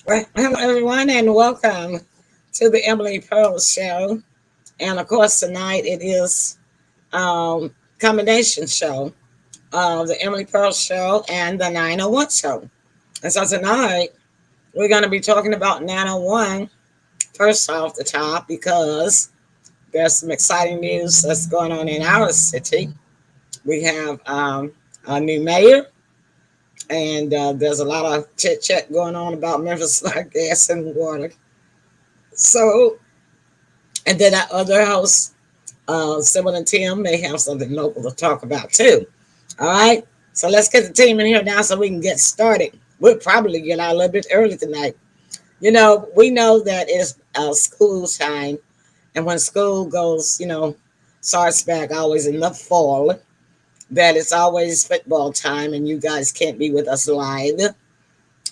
Well, hello, everyone, and welcome to the Emily Pearl Show. And of course, tonight it is combination show of the Emily Pearl Show and the 901 Show. And so tonight we're going to be talking about 901 first off the top because there's some exciting news that's going on in our city. We have a new mayor, and there's a lot of chit chat going on about Memphis like gas and water. So, and then our other hosts, Sybil and Tim, may have something local to talk about too. All right. So let's get the team in here now so we can get started. We'll probably get out a little bit early tonight. You know, we know that it's school time, and when school goes, starts back always in the fall, that it's always football time, and you guys can't be with us live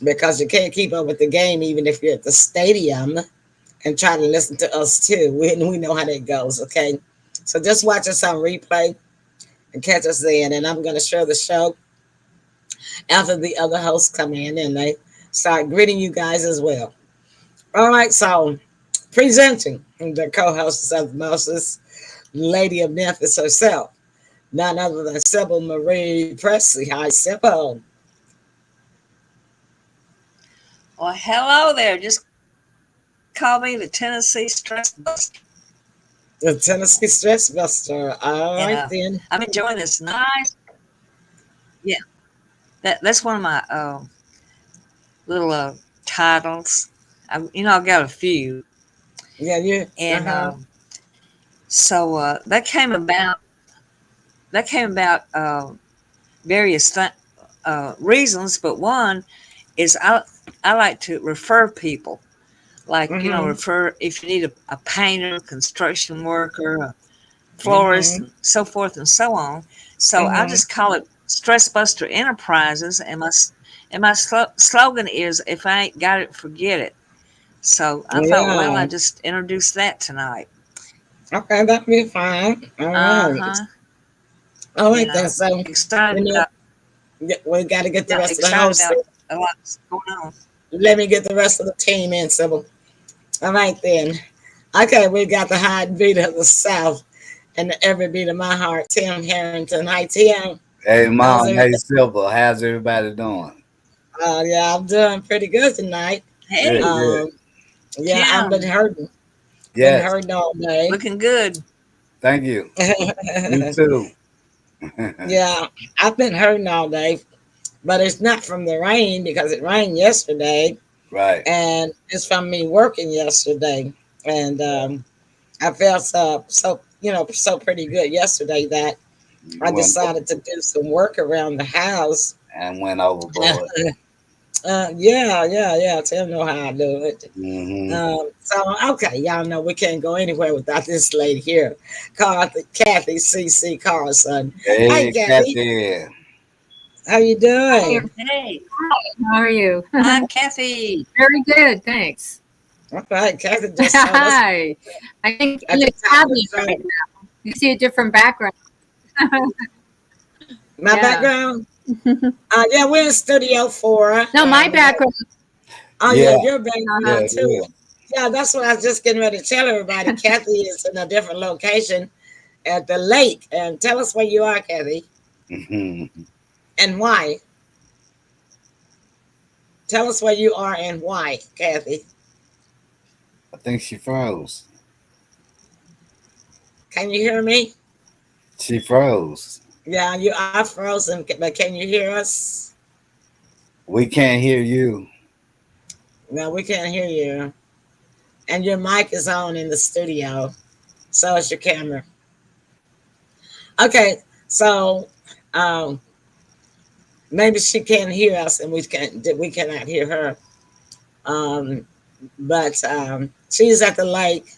because you can't keep up with the game even if you're at the stadium and try to listen to us too. We know how that goes, okay? So just watch us on replay and catch us then. And I'm going to share the show after the other hosts come in and they start greeting you guys as well. All right, so presenting the co-hosts of Moses, Lady of Memphis herself, none other than SYBIL Presley. Hi, SYBIL. Well, hello there. Just call me the Tennessee Stress Buster. The Tennessee Stress Buster. All right, then. I'm enjoying this nice. Yeah, that's one of my little titles. I've got a few. Yeah, you. And so that came about. Various reasons, but one is I like to refer people. Like, refer if you need a painter, construction worker, a florist, and so forth and so on. So I just call it Stress Buster Enterprises, and my slogan is, if I ain't got it, forget it. So I thought, well, I just introduced that tonight. Okay, that'd be fine. All right. All right, then. So, excited we got to get the rest of the house. A lot's going on. Let me get the rest of the team in, SYBIL. All right, then. Okay, we got the hot beat of the South and the every beat of my heart, Tim Harrington. Hi, Tim. Hey, Mom. Hey, SYBIL. How's everybody doing? Yeah, I'm doing pretty good tonight. Hey. Yeah, I've been hurting. Yes. Been hurting all day. Looking good. Thank you. You too. Yeah, I've been hurting all day. But it's not from the rain because it rained yesterday. Right. And it's from me working yesterday. And I felt so pretty good yesterday that I decided to do some work around the house. And went overboard. Yeah. Tell know how I do it. Okay, y'all know we can't go anywhere without this lady here, CATHY CC CARLSON. Hey, Cathy. How you doing? Hey. Hi, how are you? I'm Cathy. Very good, thanks. Okay, Cathy just Hi. I think in the cabinet right now. You see a different background. My background? Yeah, we're in Studio 4. No, my background. Oh, yeah, your background too. Yeah, that's what I was just getting ready to tell everybody. Cathy is in a different location at the lake. And tell us where you are, Cathy. And why? Tell us where you are and why, Cathy. I think she froze. Can you hear me? She froze. Yeah, you are frozen, but can you hear us? We can't hear you. No, we can't hear you. And your mic is on in the studio. So is your camera. Okay, so maybe she can't hear us and we cannot hear her. But she's at the lake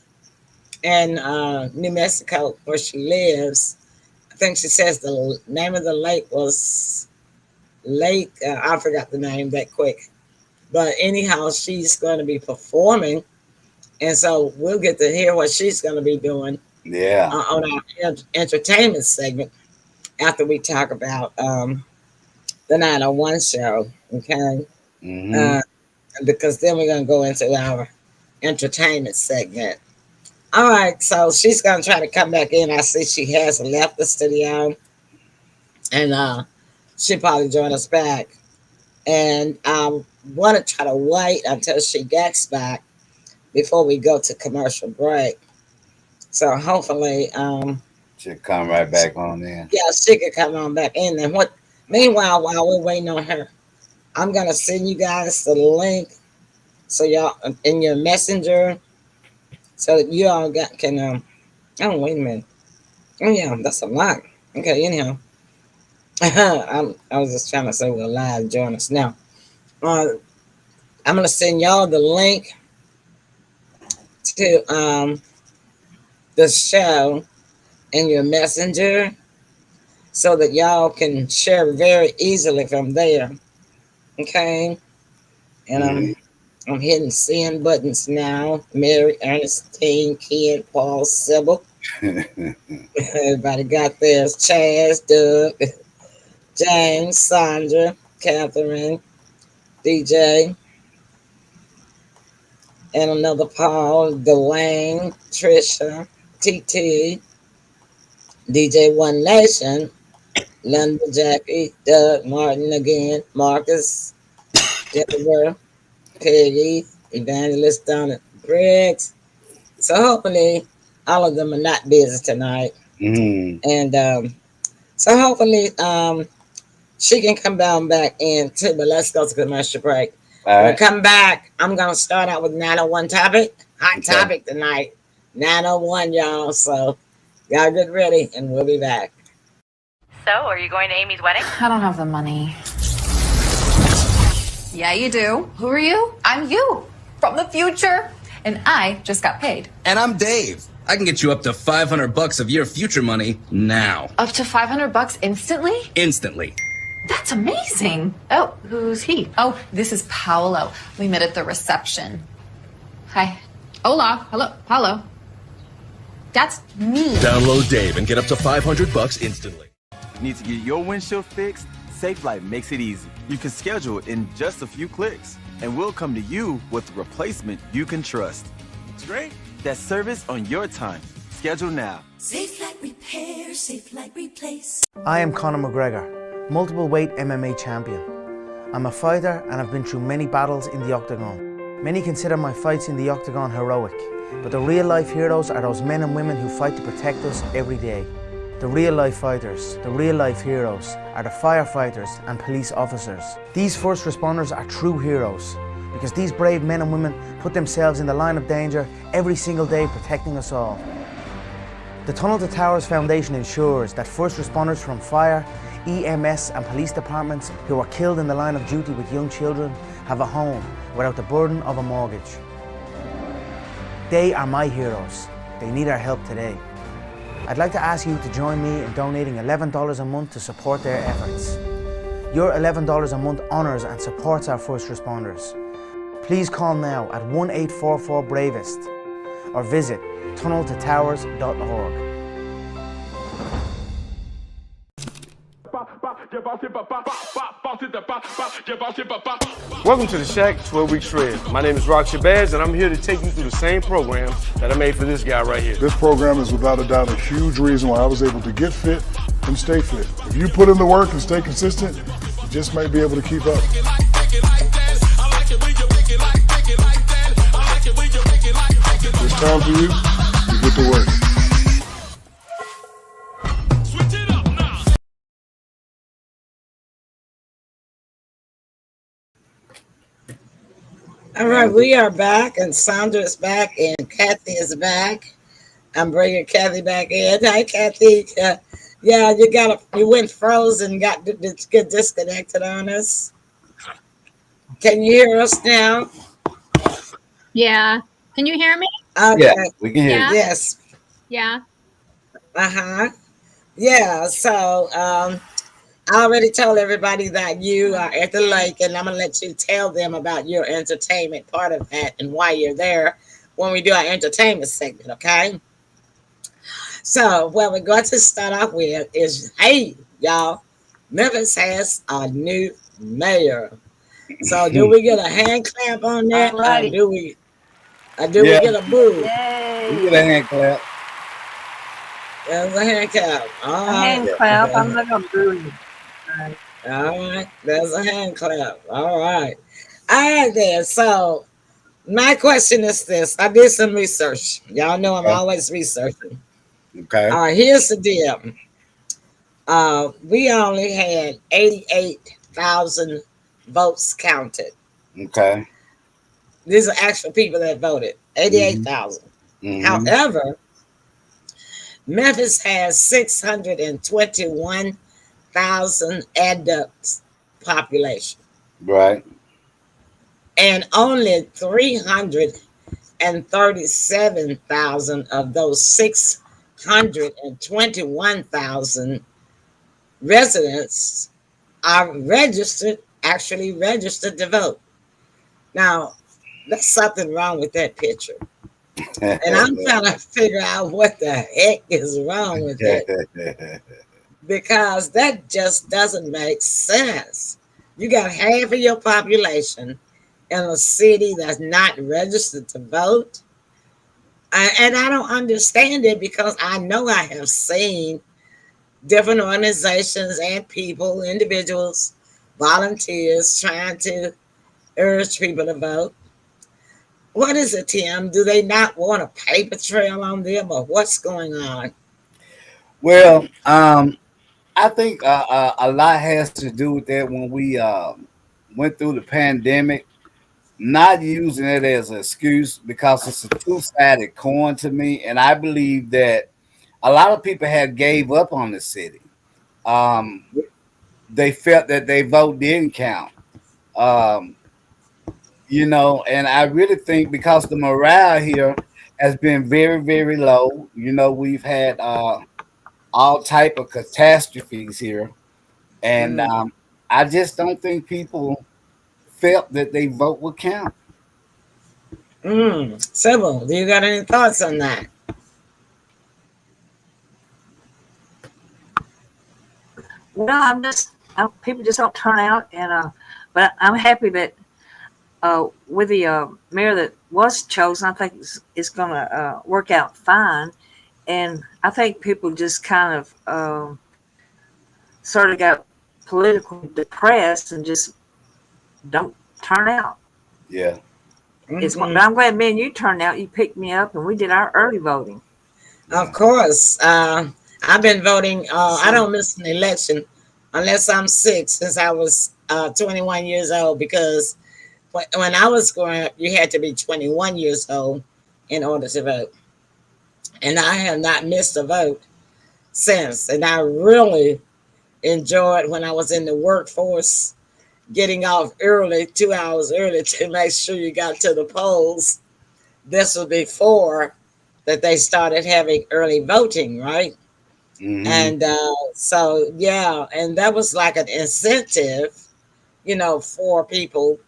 in New Mexico where she lives. I think she says the name of the lake was Lake, I forgot the name that quick. But anyhow, she's going to be performing. And so we'll get to hear what she's going to be doing on our entertainment segment after we talk about the 901 show. Okay. because then we're going to go into our entertainment segment. All right, so she's going to try to come back in. I see she has left the studio, and she'll probably join us back. And I want to try to wait until she gets back before we go to commercial break. So hopefully, she'll come right back on in. Yeah, she could come on back in. And meanwhile, while we're waiting on her, I'm gonna send you guys the link so y'all in your messenger so that you all can oh, wait a minute. Oh yeah, that's a lot. Okay, anyhow. I was just trying to say we're live. Join us now. I'm gonna send y'all the link to the show in your messenger so that y'all can share very easily from there. Okay, and I'm hitting send buttons now. Mary, Ernestine, Ken, Paul, Sybil. Everybody got theirs. Chaz, Doug, James, Sandra, Catherine, DJ, and another Paul, Dwayne, Trisha, TT, DJ One Nation, Linda, Jackie, Doug, Martin again, Marcus, Deborah, Peggy, Evangelist Donna, Briggs. So hopefully all of them are not busy tonight. And so hopefully she can come down back in too, but let's go to commercial break. When we come back, I'm going to start out with 901 topic. Hot topic tonight. 901, y'all. So y'all get ready and we'll be back. So, are you going to Amy's wedding? I don't have the money. Yeah, you do. Who are you? I'm you from the future. And I just got paid. And I'm Dave. I can get you up to $500 of your future money now. Up to $500 instantly? Instantly. That's amazing. Oh, who's he? Oh, this is Paolo. We met at the reception. Hi. Hola. Hello. Paolo. That's me. Download Dave and get up to $500 instantly. Need to get your windshield fixed? SafeLight makes it easy. You can schedule it in just a few clicks, and we'll come to you with a replacement you can trust. It's great. That service on your time. Schedule now. SafeLight Repair, SafeLight Replace. I am Conor McGregor, multiple weight MMA champion. I'm a fighter and I've been through many battles in the octagon. Many consider my fights in the octagon heroic, but the real life heroes are those men and women who fight to protect us every day. The real life fighters, the real life heroes, are the firefighters and police officers. These first responders are true heroes, because these brave men and women put themselves in the line of danger every single day protecting us all. The Tunnel to Towers Foundation ensures that first responders from fire, EMS and police departments who are killed in the line of duty with young children have a home without the burden of a mortgage. They are my heroes. They need our help today. I'd like to ask you to join me in donating $11 a month to support their efforts. Your $11 a month honours and supports our first responders. Please call now at 1-844-BRAVEST or visit tunneltotowers.org. Welcome to the Shack 12-Week Shred. My name is Rock Shabazz, and I'm here to take you through the same program that I made for this guy right here. This program is without a doubt a huge reason why I was able to get fit and stay fit. If you put in the work and stay consistent, you just might be able to keep up. It's time for you to get to work. All right, we are back, and Sandra is back, and Kathy is back. I'm bringing Kathy back in. Hi, Kathy. Yeah, you went frozen, got disconnected on us. Can you hear us now? Yeah. Can you hear me? Okay. Yeah, we can hear you. Yes. Yeah. Yeah, so I already told everybody that you are at the lake, and I'm going to let you tell them about your entertainment part of that and why you're there when we do our entertainment segment, okay? So what we're going to start off with is, hey, y'all, Memphis has a new mayor. So do we get a hand clap on that? Alrighty. Do we Yeah. get a boo? We get a hand clap. There's a hand clap. All A right. hand clap. I'm not gonna do it. All right. There's a hand clap. All right. All right then. So my question is this. I did some research. Y'all know I'm always researching. Okay. All right, here's the deal. We only had 88,000 votes counted. Okay. These are actual people that voted. 88,000. However, Memphis has 621,000 adults population. Right. And only 337,000 of those 621,000 residents are actually registered to vote. Now, there's something wrong with that picture. And I'm trying to figure out what the heck is wrong with it. Because that just doesn't make sense. You got half of your population in a city that's not registered to vote. And I don't understand it because I know I have seen different organizations and people, individuals, volunteers trying to urge people to vote. What is it, Tim? Do they not want a paper trail on them, or what's going on? Well, I think a lot has to do with that when we went through the pandemic. Not using it as an excuse because it's a two-sided coin to me, and I believe that a lot of people had gave up on the city. They felt that their vote didn't count. You know, and I really think because the morale here has been very, very low. You know, we've had all type of catastrophes here, and I just don't think people felt that their vote would count. Sybil, do you got any thoughts on that? Well, people just don't turn out, and but I'm happy that with the mayor that was chosen, I think it's going to work out fine, and I think people just kind of sort of got politically depressed and just don't turn out. Yeah. But I'm glad me and you turned out. You picked me up, and we did our early voting. Of course. I've been voting. I don't miss an election unless I'm sick since I was 21 years old, because when I was growing up, you had to be 21 years old in order to vote. And I have not missed a vote since. And I really enjoyed when I was in the workforce, getting off early, 2 hours early, to make sure you got to the polls. This was before that they started having early voting, right? And so, yeah, and that was like an incentive, you know, for people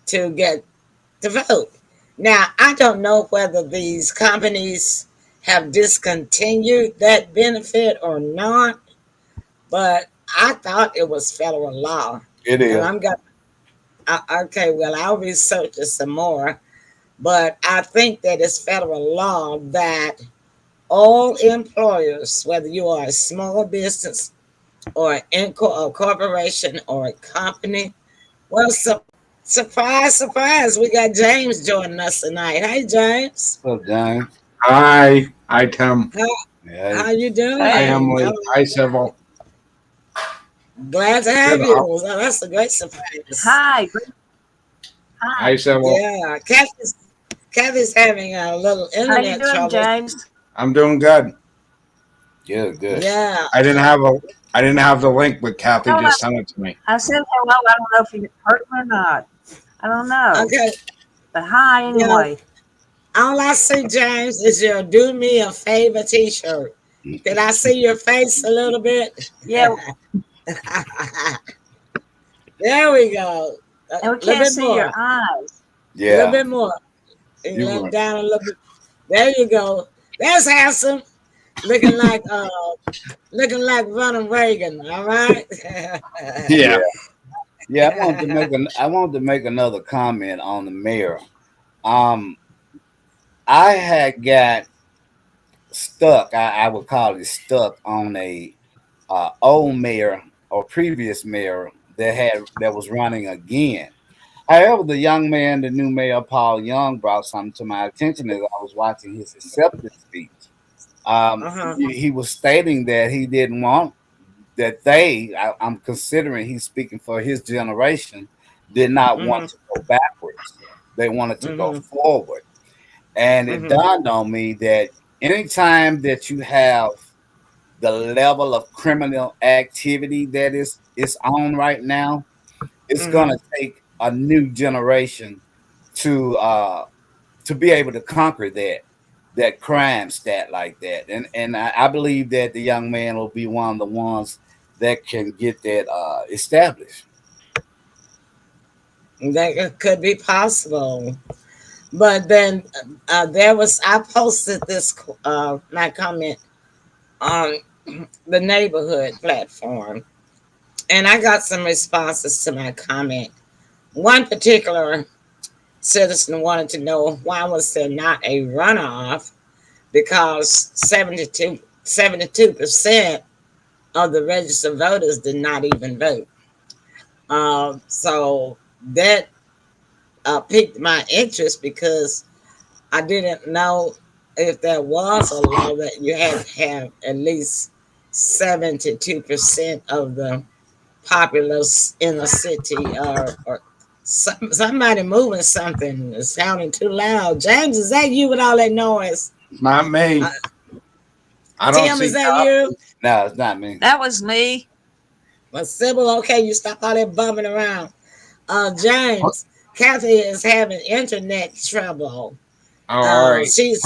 to get to vote. Now, I don't know whether these companies have discontinued that benefit or not, but I thought it was federal law. It is. And okay, well, I'll research it some more, but I think that it's federal law that all employers, whether you are a small business or a corporation or a company, well, surprise, surprise, we got James joining us tonight. Hey, James. What's up, James? Hi, Tim. How you doing? Hi, Emily. Hi, Sybil. Glad to have you. Well, that's a great surprise. Hi. Hi, Sybil. Yeah, Kathy's having a little internet trouble. James? I'm doing good. Good. Yeah. I didn't have the link, but Kathy just sent it to me. I said hello. I don't know if you heard me or not. I don't know. Okay. But hi anyway. All I see, James, is your "Do Me a Favor" T-shirt. Did I see your face a little bit? Yeah. There we go. And we can't see your eyes. Yeah. A little bit more. You let down a little bit. There you go. That's handsome. Looking like Ronald Reagan. All right. Yeah. Yeah, I wanted to make another comment on the mayor. Um, I had got stuck. I would call it stuck on a old mayor or previous mayor that was running again. However, the young man, the new mayor Paul Young, brought something to my attention as I was watching his acceptance speech. He was stating that he didn't want that I'm considering he's speaking for his generation, did not want to go backwards. They wanted to go forward. And it dawned on me that anytime that you have the level of criminal activity that is on right now, it's gonna take a new generation to be able to conquer that crime stat like that. And I believe that the young man will be one of the ones that can get that established. That could be possible. But then I posted this my comment on the neighborhood platform, and I got some responses to my comment. One particular citizen wanted to know why was there not a runoff, because 72% of the registered voters did not even vote. So that piqued my interest, because I didn't know if there was a law that you had to have at least 72% of the populace in a city, or somebody moving something is sounding too loud. James, is that you with all that noise? Not me. I don't Tim, see is that you? No, it's not me. That was me. Well, Sybil, okay, you stop all that bumping around. James, Kathy is having internet trouble. All right. She's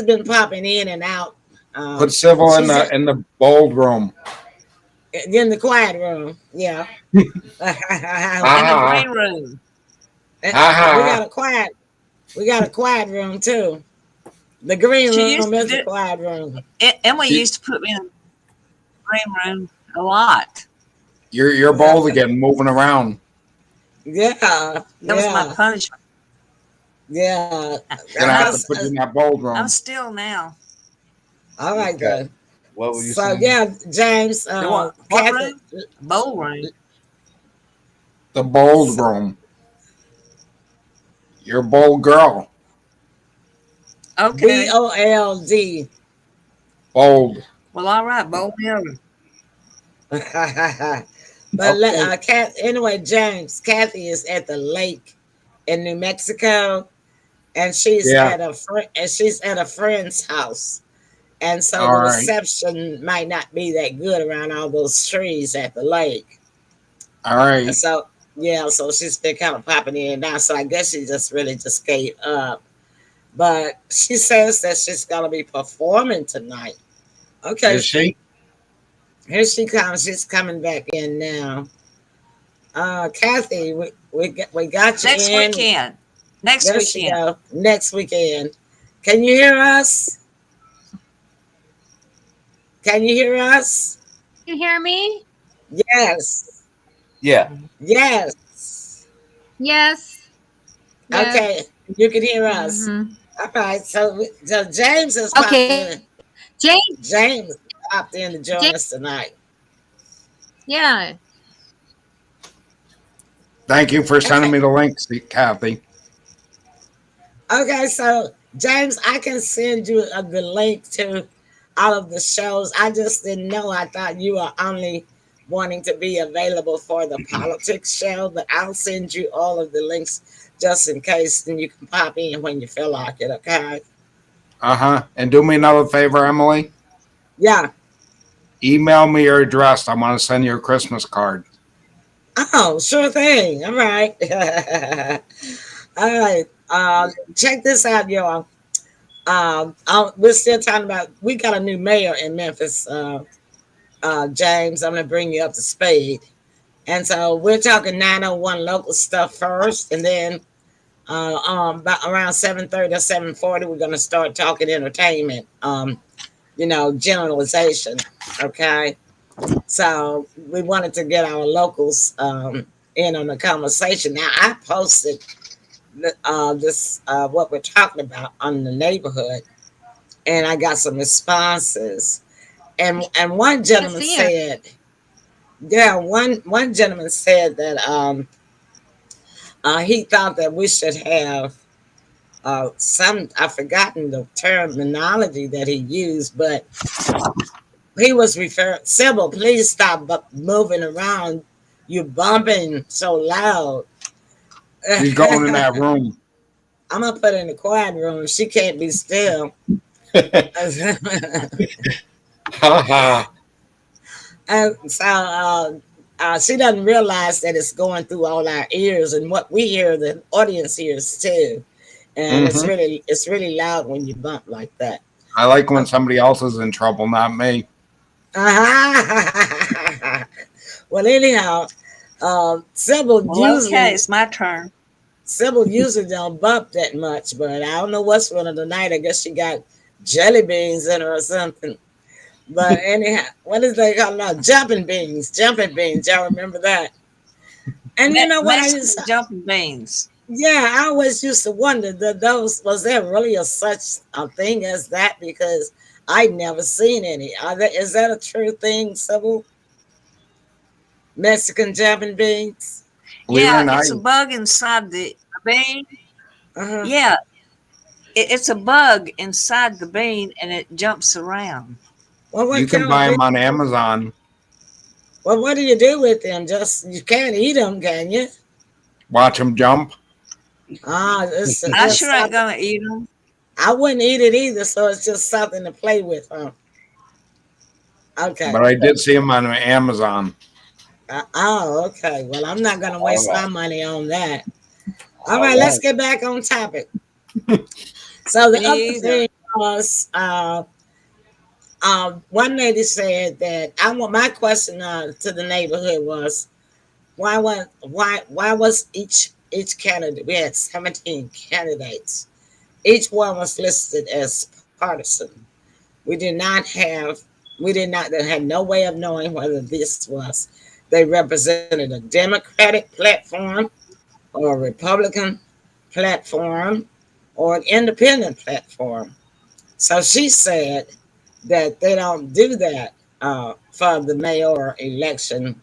been popping in and out. Put Civil in the bold room. In the quiet room, yeah. In the green room. We got a quiet room too. The green room is the quiet room. Emily used to put me in the green room a lot. You're bold again, moving around. Yeah. That was my punishment. Yeah. You're gonna have to put you in that bold room. I'm still now. All right, good. What were you saying? Yeah, James. What room? Bold room. The bold room. You're a bold girl. Okay. BOLD. Bold. Well, all right, bold girl. But anyway, James, Kathy is at the lake in New Mexico, and she's at a friend's house, and so the reception might not be that good around all those trees at the lake. All right. And so so she's been kind of popping in and down. So I guess she just gave up. But she says that she's gonna be performing tonight. Okay. Is she? Here she comes. She's coming back in now. Kathy, we got you next in. weekend. Next weekend. Next weekend. Can you hear us? Can you hear us? You hear me? Yes. Yeah. Yes. Yes. Okay. You can hear us. All right. So James is popped in. James popped in to join us tonight. Yeah. Thank you for sending me the link, Kathy. Okay, so James, I can send you the link to all of the shows. I just didn't know. I thought you were only wanting to be available for the politics show, but I'll send you all of the links just in case, and you can pop in when you feel like it, okay? And do me another favor, Emily. Yeah. Email me your address. I want to send you a Christmas card. Oh, sure thing. All right. All right. Check this out, y'all. We're still talking about, we got a new mayor in Memphis, James. I'm going to bring you up to speed. And so we're talking 901 local stuff first, and then about around 7:30 or 7:40, we're going to start talking entertainment, generalization, okay? So we wanted to get our locals in on the conversation. Now I posted this what we're talking about on the neighborhood, and I got some responses. And one gentleman said, yeah, one gentleman said that he thought that we should have some, I've forgotten the terminology that he used, but he was referring, Sybil, please stop moving around. You're bumping so loud. He's going in that room. I'm going to put her in the quiet room. She can't be still. And so she doesn't realize that it's going through all our ears, and what we hear, the audience hears too. And it's really loud when you bump like that. I like when somebody else is in trouble, not me. Well, anyhow, Sybil usually. Okay, it's my turn. Sybil usually don't bump that much, but I don't know what's wrong tonight. I guess she got jelly beans in her or something. But anyhow, what is they call now? Jumping beans. Y'all remember that? And you know what? Jumping beans. Yeah, I always used to wonder that was there really such a thing as that, because I'd never seen any. Is that a true thing, Sybil? Mexican jumping beans? Yeah, it's a bug inside the bean. Yeah, it's a bug inside the bean, and it jumps around. Well, you can buy them on Amazon. Well, what do you do with them? You can't eat them, can you? Watch them jump. I sure ain't gonna eat them. I wouldn't eat it either, so it's just something to play with, huh? Okay. But I did see them on Amazon. Okay. Well, I'm not gonna waste my money on that. All right, let's get back on topic. So the other thing was, one lady said that my question to the neighborhood was, why was each candidate? We had 17 candidates. Each one was listed as partisan. We had no way of knowing whether they represented a Democratic platform or a Republican platform or an independent platform. So she said that they don't do that for the mayor election.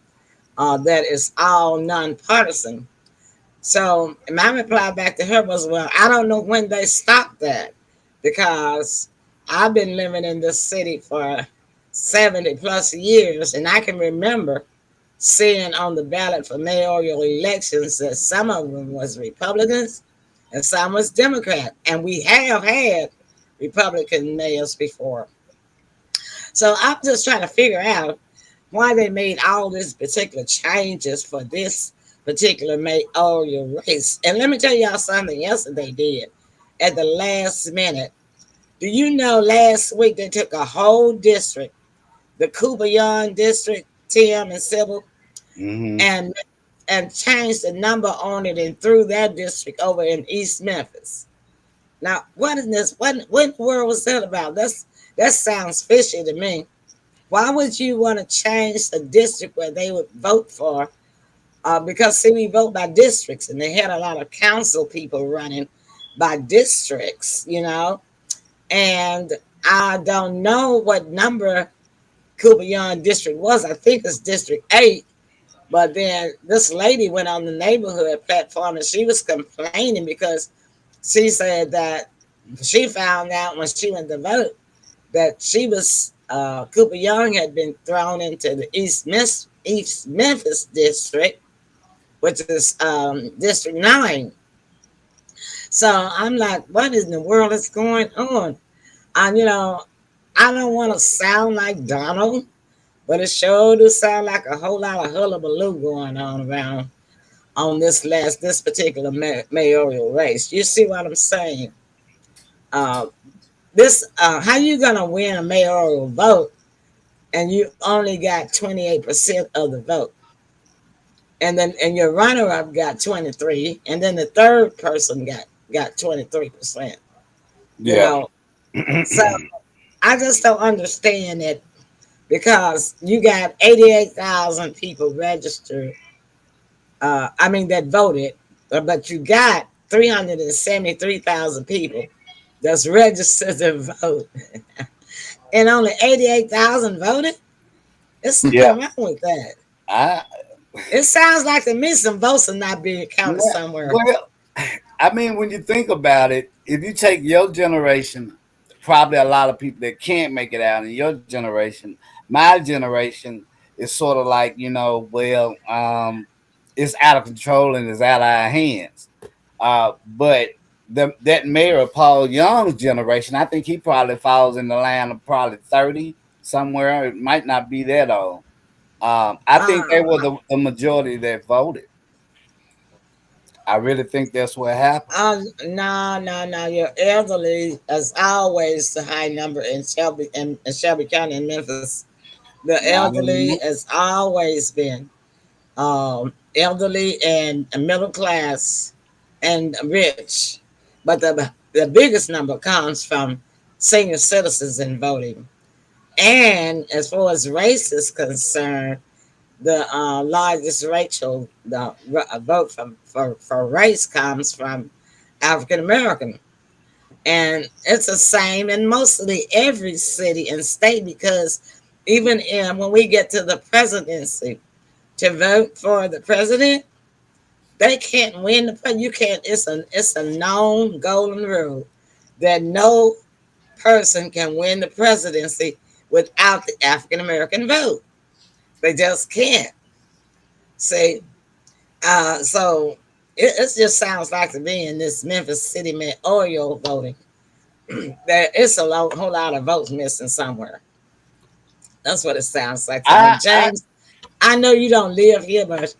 That is all nonpartisan. So my reply back to her was, well, I don't know when they stopped that, because I've been living in this city for 70 plus years, and I can remember seeing on the ballot for mayoral elections that some of them was Republicans and some was Democrat, and we have had Republican mayors before. So I'm just trying to figure out why they made all these particular changes for this particular mayoral race. And let me tell y'all something else that they did at the last minute. Do you know last week they took a whole district, the Kubayon district, Tim and Sybil, and changed the number on it and threw that district over in East Memphis. Now, what is this? What in the world was that about? That sounds fishy to me. Why would you want to change the district where they would vote for? Because, see, we vote by districts, and they had a lot of council people running by districts, you know. And I don't know what number Kubayon district was. I think it's District 8. But then this lady went on the neighborhood platform, and she was complaining because she said that she found out when she went to vote that she was Kubayon had been thrown into the East Memphis district, which is District 9. So I'm like, what in the world is going on? You know, I don't want to sound like Donald, but it sure do sound like a whole lot of hullabaloo going on around on this particular mayoral race. You see what I'm saying? How you gonna win a mayoral vote and you only got 28% of the vote, and your runner-up got 23%, and then the third person got 23%. Yeah. You know? So I just don't understand that because you got 88,000 people registered. That voted, but you got 373,000 people that's registered to vote, and only 88,000 voted. It's something wrong with that. It sounds like to me some votes are not being counted somewhere. Well, when you think about it, if you take your generation, probably a lot of people that can't make it out in your generation. My generation is sort of like, it's out of control and it's out of our hands. But that Mayor Paul Young's generation, I think he probably falls in the line of probably 30 somewhere. It might not be that old. I think they were the majority that voted. I really think that's what happened. No. Your elderly is always the high number in Shelby County in Memphis. The elderly has always been elderly and middle class and rich, but the biggest number comes from senior citizens in voting. And as far as race is concerned, the largest racial vote for race comes from African American, and it's the same in mostly every city and state, because even when we get to the presidency to vote for the president, they can't win the president. You can't. It's a known golden rule that no person can win the presidency without the African American vote. They just can't. See, so it just sounds like to me in this Memphis City mayoral voting that it's a whole lot of votes missing somewhere. That's what it sounds like to me. James, I know you don't live here, but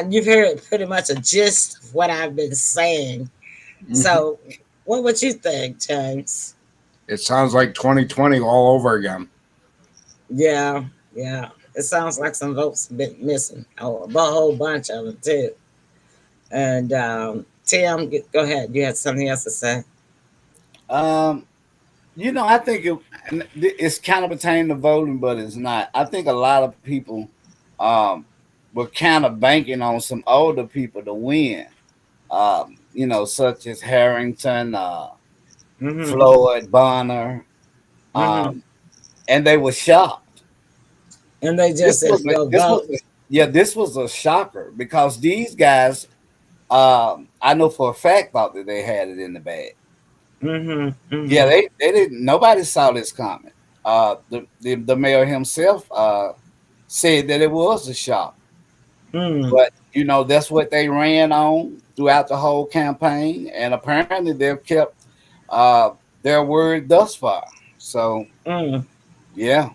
you've heard pretty much a gist of what I've been saying. Mm-hmm. So what would you think, James? It sounds like 2020 all over again. Yeah. It sounds like some votes have been missing. Oh, a whole bunch of them too. And Tim, go ahead. You had something else to say? I think it's kind of pertaining to voting, but it's not. I think a lot of people were kind of banking on some older people to win. Such as Harrington, Floyd, Bonner, and they were shocked. And they just this was a shocker, because these guys, I know for a fact thought that they had it in the bag. Yeah, they didn't. Nobody saw this coming. The mayor himself said that it was a shock, but that's what they ran on throughout the whole campaign, and apparently they've kept their word thus far. So, yeah.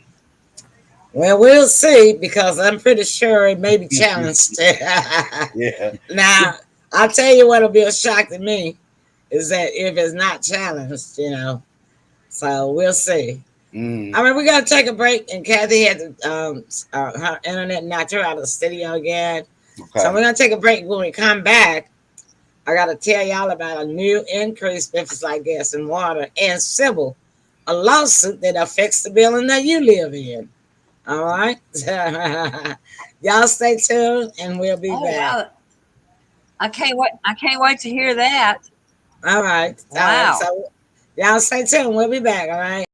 Well, we'll see, because I'm pretty sure it may be challenged. Yeah. Now, I'll tell you what'll be a shock to me is that if it's not challenged, So we'll see. We got to take a break, and Kathy had her internet knocked her out of the studio again. Okay. So we're going to take a break. When we come back, I got to tell y'all about a new increase Memphis Light, Gas, and Water and SYBIL, a lawsuit that affects the building that you live in. All right. Y'all stay tuned, and we'll be back. Wow. I can't wait to hear that. All right. Wow. All right. So y'all stay tuned. We'll be back. All right.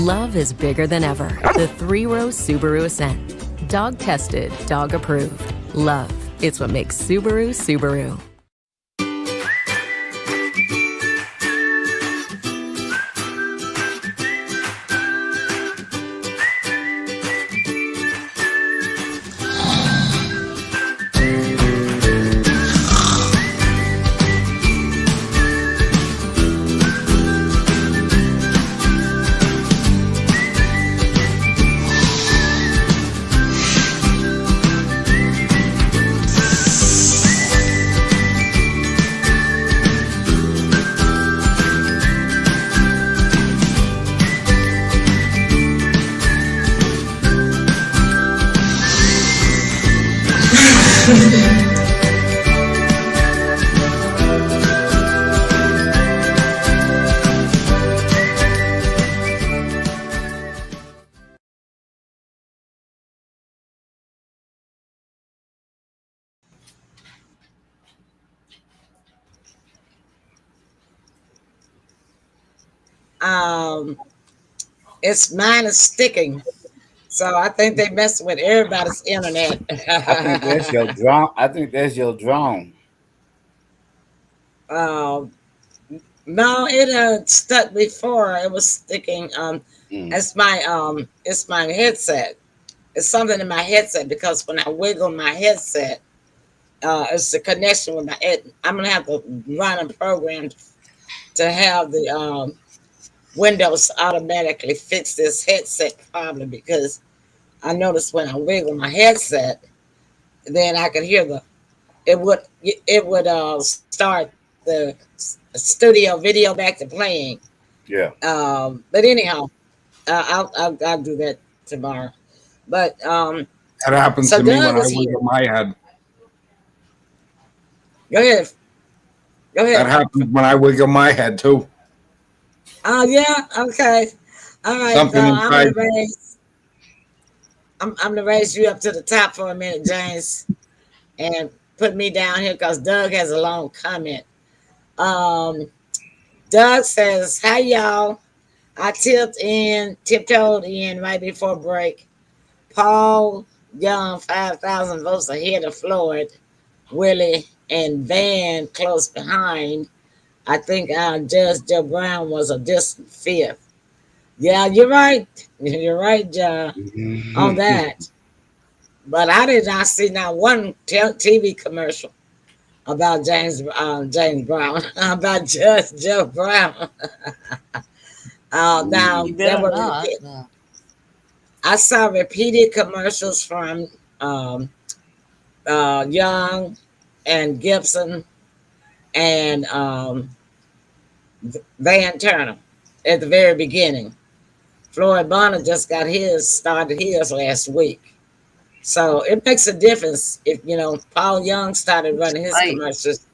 Love is bigger than ever. The 3-row Subaru Ascent. Dog tested, dog approved. Love, it's what makes Subaru, Subaru. It's mine is sticking. So I think they messing with everybody's internet. I think that's your drone. I think that's your drone. No, it stuck before. It was sticking. It's my headset. It's something in my headset because when I wiggle my headset, it's the connection with my head. I'm gonna have to run a program to have the Windows automatically fix this headset problem, because I noticed when I wiggle my headset, then I could hear it would start the studio video back to playing. Yeah. But anyhow, I'll do that tomorrow. But that happens so to me when I Doug is here. wiggle my head. Go ahead. Go ahead. That happens when I wiggle my head too. Oh yeah. Okay. All right. Something So inside. I'm gonna raise you up to the top for a minute, James, and put me down here because Doug has a long comment. Doug says, "Hi y'all. I tiptoed in right before break. Paul Young, 5,000 votes ahead of Floyd, Willie, and Van close behind. I think our Judge Joe Brown was a distant fifth." Yeah, you're right. You're right, John, on that. But I did not see not one TV commercial about James Brown, about Judge Joe Brown. Now, I saw repeated commercials from Young and Gibson and Van Turner at the very beginning. Floyd Bonner just started his last week. So it makes a difference if, Paul Young started running his commercials.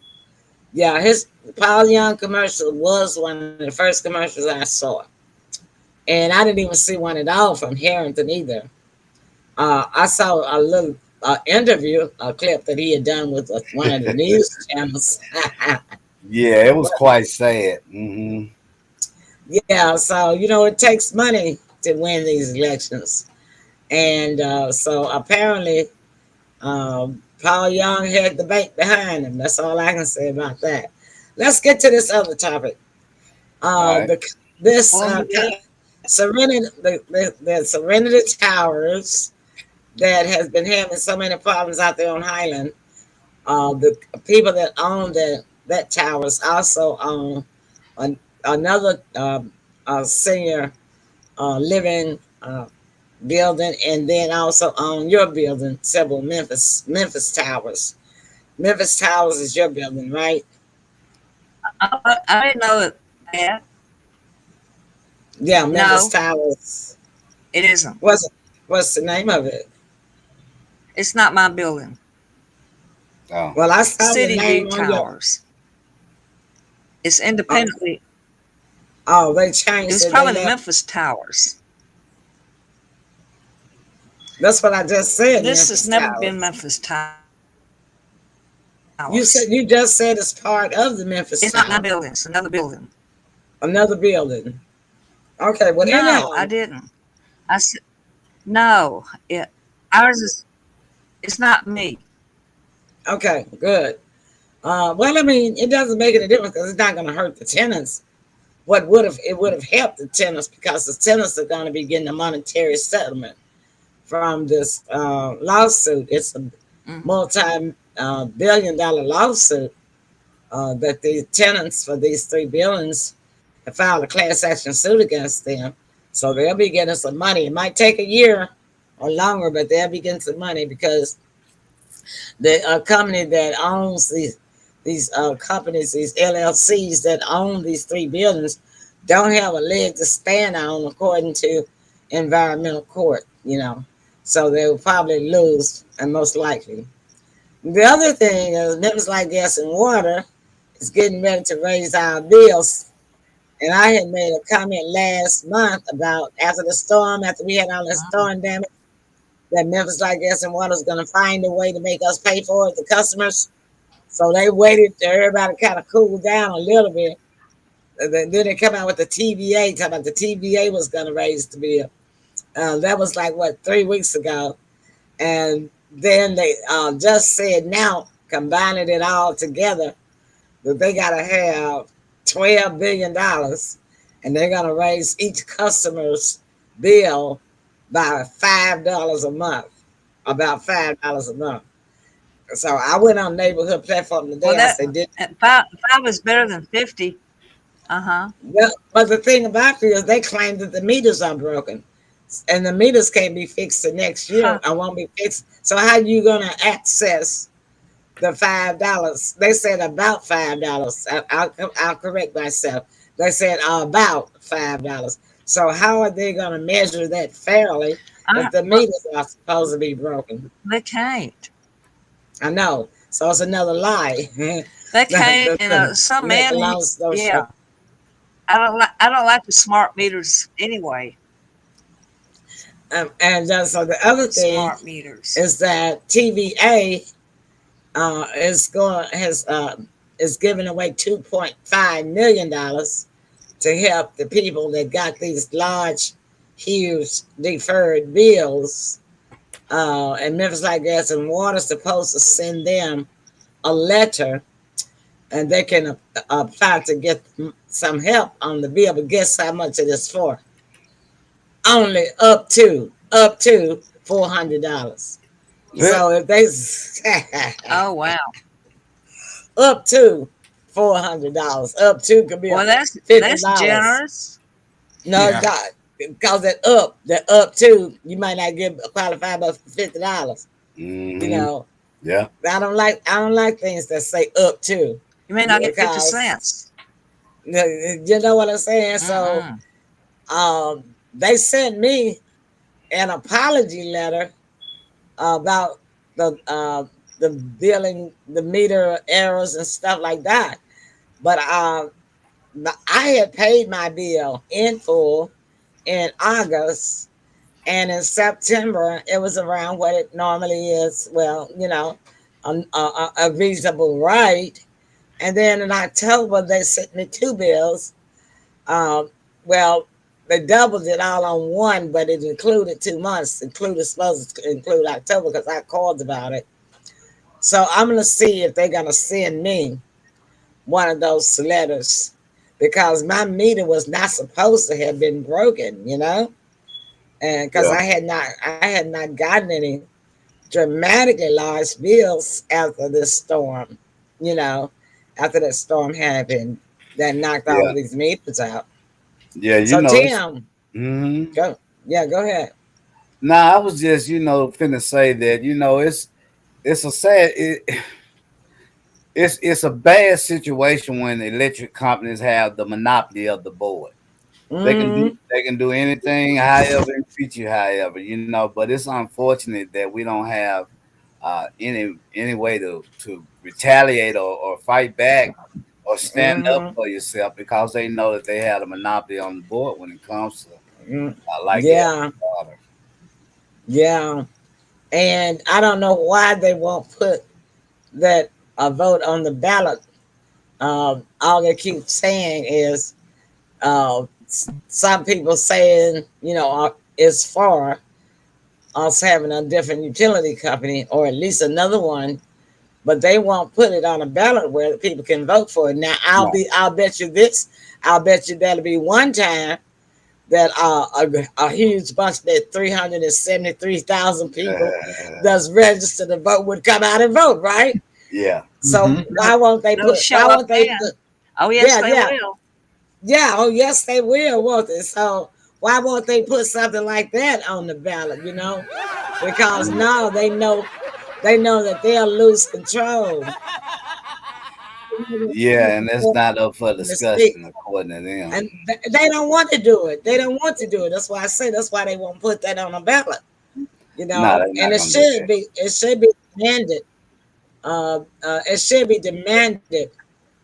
Yeah, his Paul Young commercial was one of the first commercials I saw. And I didn't even see one at all from Harrington either. I saw a little interview, a clip that he had done with one of the news channels. Yeah, it was quite sad. Mm-hmm. Yeah, so, it takes money to win these elections. And so apparently Paul Young had the bank behind him. That's all I can say about that. Let's get to this other topic. Serenity Towers that has been having so many problems out there on Highland. The people that own that towers also own another senior living building, and then also own your building, several Memphis Towers. Memphis Towers is your building, right? I didn't know it. Yeah. Yeah, Memphis Towers. It isn't. What's the name of it? It's not my building. Oh. Well, I saw City the name View on Towers. It's independently. Oh, they changed it. It's probably the Memphis Towers. That's what I just said. This has never been Memphis Towers. You just said it's part of the Memphis Towers. It's not my building. It's another building. Another building. Okay, well, No, I anyhow, didn't. I said no. Ours is. It's not me. okay, good. Well, I mean, it doesn't make any difference because it's not going to hurt the tenants. What would have it would have helped the tenants because the tenants are going to be getting a monetary settlement from this lawsuit. It's a multi-billion-dollar lawsuit that the tenants for these three buildings have filed a class action suit against them. So they'll be getting some money. It might take a year or longer, but they'll be getting some money because the company that owns these companies, these LLCs that own these three buildings, don't have a leg to stand on according to environmental court, So they will probably lose, and most likely. The other thing is Memphis Light, Gas, and Water is getting ready to raise our bills. And I had made a comment last month about after we had all the storm damage, that Memphis Light, Gas, and Water is going to find a way to make us pay for it, the customers. So they waited till everybody kind of cooled down a little bit. Then they come out with the TVA, talking about the TVA was going to raise the bill. That was like, 3 weeks ago. And then they just said now, combining it all together, that they got to have $12 billion, and they're going to raise each customer's bill by $5 a month, about $5 a month. So I went on neighborhood platform today. Well, I said, five is better than 50. Well, but the thing about it is they claim that the meters are broken, and the meters can't be fixed the next year. I won't be fixed. So how you gonna access the $5? They said about $5. I'll correct myself. They said about $5. So how are they gonna measure that fairly if the meters are supposed to be broken? They can't. I know. So it's another lie. They can't. And some man, yeah. I don't like the smart meters anyway. And so the other thing smart meters is that TVA is giving away $2.5 million to help the people that got these large, huge deferred bills. And Memphis Light, Gas, and Water is supposed to send them a letter, and they can apply to get some help on the bill. But guess how much it is for? Only up to $400. So if they oh wow, up to $400, up to could be that's generous. No, yeah. God, because that up to, you might not get qualified but for $50. Yeah. I don't like things that say up to. You may not get 50 cents. You know what I'm saying? So they sent me an apology letter about the billing, the meter errors and stuff like that. But I had paid my bill in full in August, and in September it was around what it normally is. Well, a reasonable rate. And then in October they sent me two bills. Well, they doubled it all on one, but it included 2 months. Supposed to include October because I called about it. So I'm gonna see if they're gonna send me one of those letters, because my meter was not supposed to have been broken, and because I had not gotten any dramatically large bills after this storm, after that storm happened that knocked all of these meters out. Yeah, so Tim, go ahead. I was just, finna say that, it's a sad, it's a bad situation when electric companies have the monopoly of the board. They can do anything, however, and treat you however, but it's unfortunate that we don't have any way to retaliate or fight back or stand up for yourself, because they know that they have a monopoly on the board when it comes to water. Yeah. And I don't know why they won't put that a vote on the ballot. All they keep saying is some people saying, is for us having a different utility company or at least another one, but they won't put it on a ballot where people can vote for it. Now, I'll bet you this. I'll bet you that'll be one time that a huge bunch of that 373,000 people that's registered to vote would come out and vote, right? Yeah. So why won't they put? Why won't they? Oh yes, they will. Yeah. Oh yes, they will, won't they? So why won't they put something like that on the ballot? Because now they know that they'll lose control. Yeah, and that's not up for discussion according to them. And they don't want to do it. They don't want to do it. That's why I say that's why they won't put that on a ballot. And it should be. It should be demanded. It should be demanded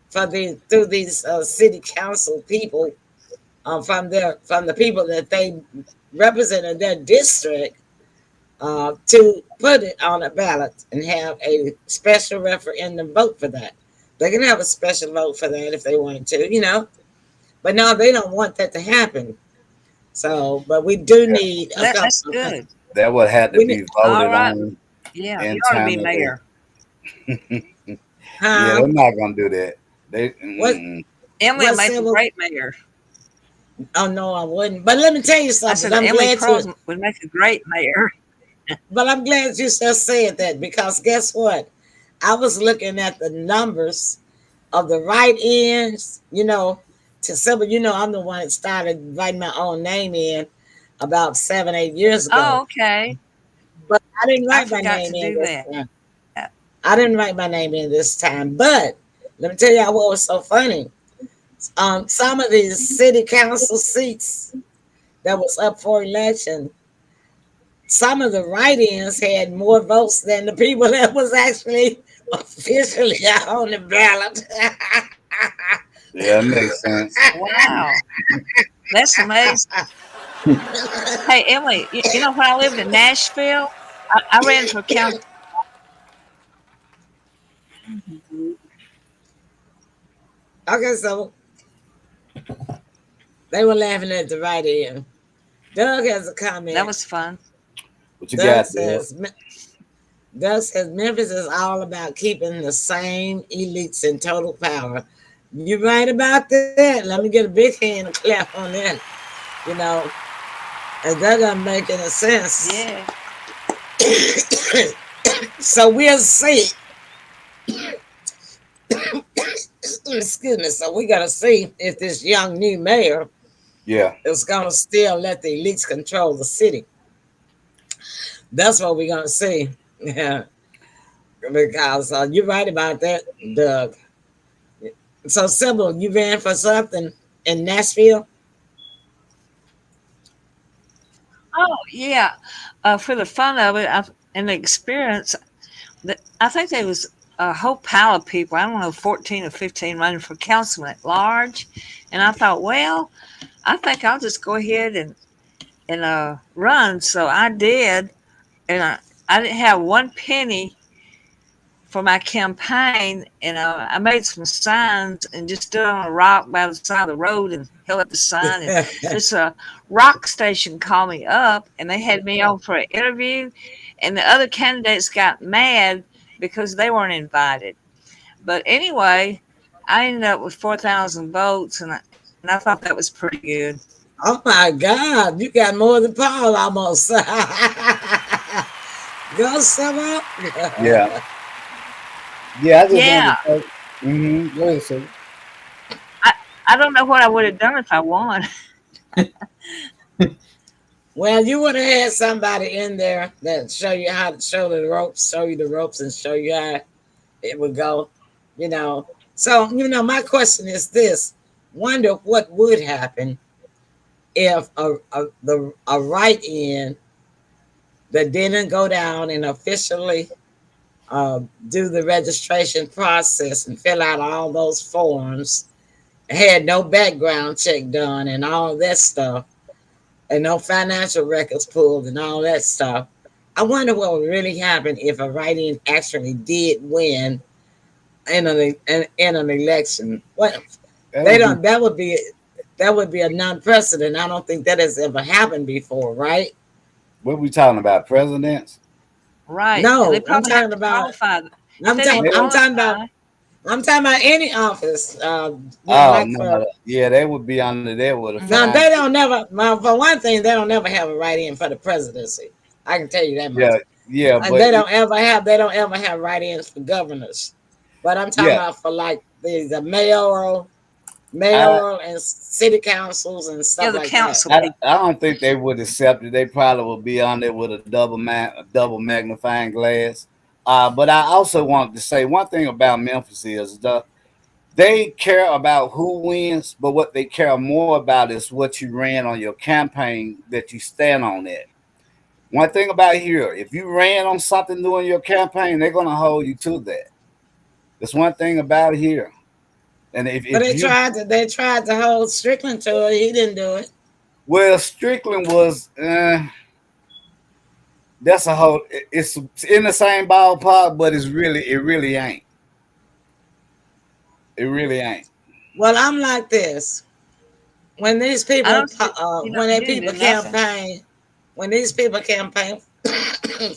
through these city council people, from the people that they represent in their district, to put it on a ballot and have a special referendum vote for that. They can have a special vote for that if they wanted to, but no, they don't want that to happen. So, but we do need. That's good. That would have to be voted on. Yeah, you ought to be mayor. Yeah, they're not gonna do that. Emily will make a great mayor. Oh no, I wouldn't. But let me tell you something. I said Emily Pearls would make a great mayor. But I'm glad you just said that, because guess what? I was looking at the numbers of the write-ins, to SYBIL. I'm the one that started writing my own name in about 7-8 years ago. Oh, okay. But I didn't write my name in this time. I didn't write my name in this time. But let me tell you what was so funny. Some of these city council seats that was up for election, some of the write-ins had more votes than the people that was actually officially on the ballot. Yeah, that makes sense. Wow. That's amazing. Hey, Emily, when I lived in Nashville, I ran for county. Okay, so they were laughing at the write-in. Doug has a comment. That was fun. What you got there? Doug says Memphis is all about keeping the same elites in total power. You're right about that. Let me get a big hand and clap on that. And that doesn't make any sense. Yeah. So we'll see. Excuse me. So we gotta see if this young new mayor is gonna still let the elites control the city. That's what we're gonna see. Yeah, because you're right about that, Doug. So, SYBIL, you ran for something in Nashville? Oh yeah, for the fun of it and the experience, I think there was a whole pile of people. I don't know, 14 or 15 running for council at large, and I thought, well, I think I'll just go ahead and run. So I did, and I didn't have one penny for my campaign, and I made some signs and just stood on a rock by the side of the road and held up the sign. And this rock station called me up, and they had me on for an interview, and the other candidates got mad because they weren't invited. But anyway, I ended up with 4,000 votes, and I thought that was pretty good. Oh my God, you got more than Paul almost. Go, SYBIL. Yeah. Yeah, I just Yeah. Go ahead, SYBIL. I don't know what I would have done if I won. Well, you would have had somebody in there that show you how to show you the ropes, and show you how it would go, So, my question is this: wonder what would happen if a write-in that didn't go down and officially do the registration process and fill out all those forms, had no background check done and all that stuff, and no financial records pulled and all that stuff. I wonder what would really happen if a write-in actually did win in an election. Well, that that would be a non-precedent. I don't think that has ever happened before, right? What we talking about? Presidents? Right. No, They I'm probably have talking to about. qualify. If I'm they talking. didn't I'm talking about. qualify, I'm talking about any office. Oh Like for no, yeah, they would be under there with a now, fine. they don't never. Well, for one thing, they don't never have a write-in for the presidency. I can tell you that much. Yeah, yeah, And but they don't ever have. They don't ever have write-ins for governors. But I'm talking yeah, about for like the mayoral I and city councils and yeah, stuff the like that. council I, people. I don't think they would accept it. They probably would be on there with a double magnifying glass. But I also wanted to say one thing about Memphis is they care about who wins, but what they care more about is what you ran on your campaign that you stand on it. One thing about here, if you ran on something during your campaign, they're gonna hold you to that. That's one thing about here. And But if you they tried to hold Strickland to it. He didn't do it. well, Strickland was that's a whole it's in the same ballpark, but it really ain't. It really ain't. Well, I'm like this. When these I people, don't see, you know, when he they didn't people do nothing. campaign, when these people campaign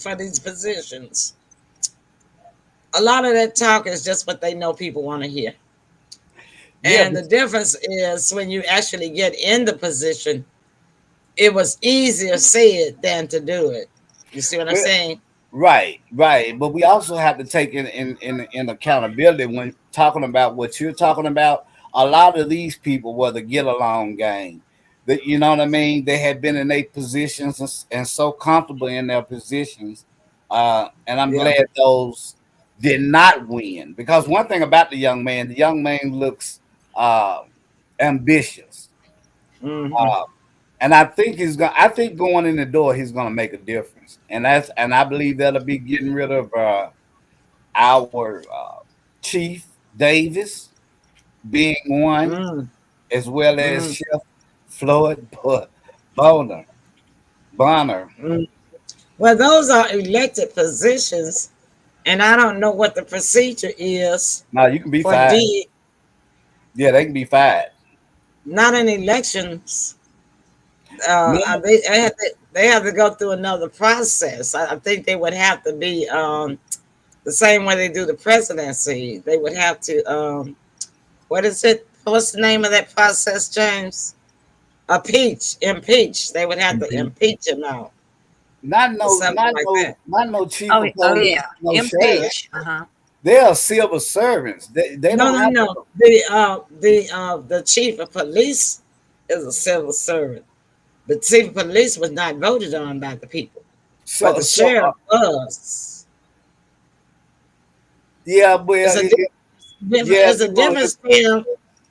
for these positions, a lot of that talk is just what they know people want to hear. Yeah, And the difference is when you actually get in the position, it was easier said than to do it. You see what I'm well, saying? right, right. But we also have to take in accountability when talking about what you're talking about. A lot of these people were the get along game. That you know what I mean. They had been in their positions and so comfortable in their positions, and I'm Yeah. glad those did not win. Because one thing about the young man looks uh, ambitious. Mm-hmm. Uh, and I think he's going. I think going in the door, he's going to make a difference, and I believe that'll be getting rid of our Chief Davis being one, Mm, as well as mm, Chef Floyd Bonner. Bonner. mm. Well, those are elected positions, and I don't know what the procedure is Now you can be for fired. Yeah, they can be fired. not in elections. No, They have to go through another process. I think they would have to be the same way they do the presidency. They would have to what is it? What's the name of that process, James? Impeach. They would have to impeach. impeach him out Not or no, something like that. not no chief Oh, of oh police, yeah, no sheriff. impeach. Uh-huh. They are civil servants. They No, don't no, have no. to. The chief of police is a civil servant. The chief of police was not voted on by the people, but So, the so sheriff was. yeah, well, It's a yeah, it's a difference, Tim.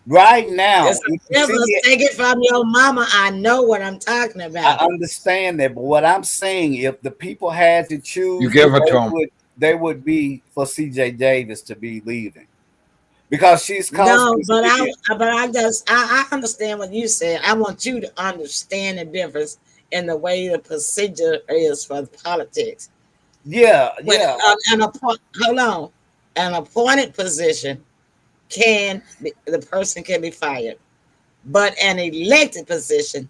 right now, It's a if the difference. city, Take it from your mama. I know what I'm talking I about. understand that, but what I'm saying, if the people had to You choose, give it to them. they would be for C.J. Davis to be leaving because she's No, costing the but city. I understand what you said. I want you to understand the difference in the way the procedure is for politics. Yeah, When yeah, hold on, an appointed position the person can be fired, but an elected position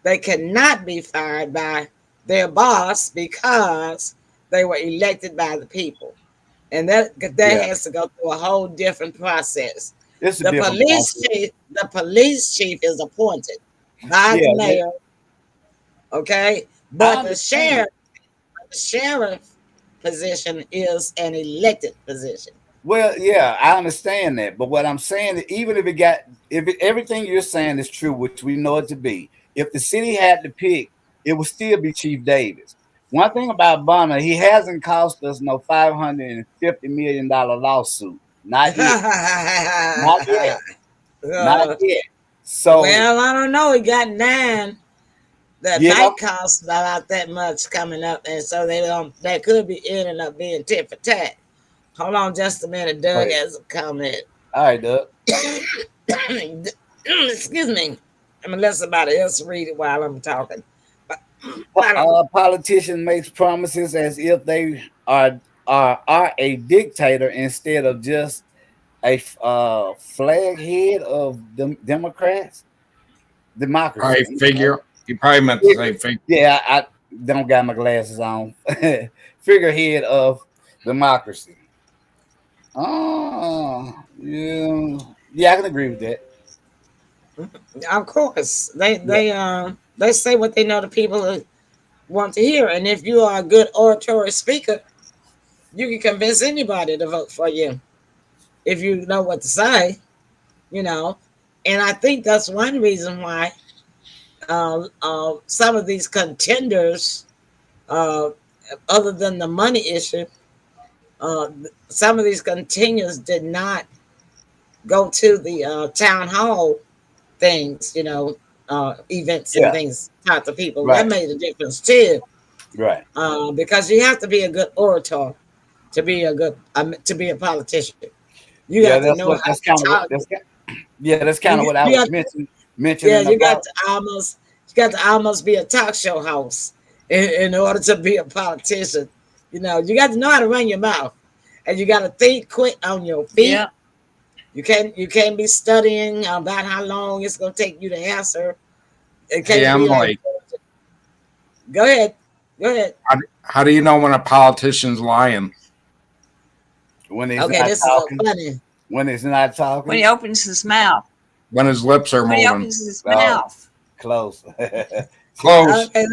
they cannot be fired by their boss because they were elected by the people, and that yeah. has to go through a whole different process. It's a different process. The police chief is appointed by the Yeah, mayor, okay, I but understand. the sheriff position is an elected position. Well, yeah, I understand that, but what I'm saying is, even if everything you're saying is true, which we know it to be, if the city had to pick, it would still be Chief Davis. One thing about Bonner, he hasn't cost us no $550 million lawsuit. Not yet. Not yet. Not Uh, yet. So well, I don't know. He got nine that yeah, might cost about that much coming up, and so that could be ending up being tit for tat. Hold on just a minute. Doug wait. has a comment. All right, Doug. Excuse me. I'm gonna let somebody else read it while I'm talking. Politician makes promises as if they are a dictator instead of just a flag head of Democrats. democracy. All right, figure. You probably meant to say figure. Yeah, I don't got my glasses on. Figurehead of democracy. Oh, yeah, I can agree with that. Of course, they say what they know the people want to hear, and if you are a good oratory speaker, you can convince anybody to vote for you if you know what to say, And I think that's one reason why some of these contenders, other than the money issue, some of these contenders did not go to the town hall things, events and things, talk to people. Right. That made a difference too, right? Because you have to be a good orator to be a politician. You have to know how to talk. That's kind of what I was mentioning. Yeah, you got to almost be a talk show host in order to be a politician. You got to know how to run your mouth, and you got to think quick on your feet. Yeah. You can't be studying about how long it's gonna take you to answer. It can't I'm like, go ahead. How do you know when a politician's lying? When he's not this talking. Is funny. When he's not talking. When he opens his mouth. When his lips are moving. When he opens his mouth. Close. Close. Okay,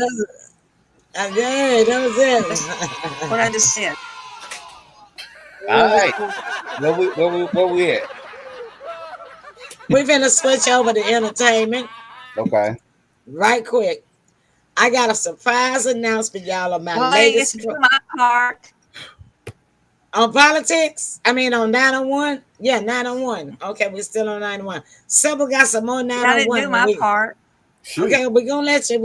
that was it. What I just said. All right. Where we at? We're finna switch over to entertainment. Okay. Right quick. I got a surprise announcement, y'all, on my latest. My part. On politics? I mean, on 901? Yeah, 901. Okay, we're still on 901. Sybil got some more 901. I didn't do my part. Okay, we're going to let you.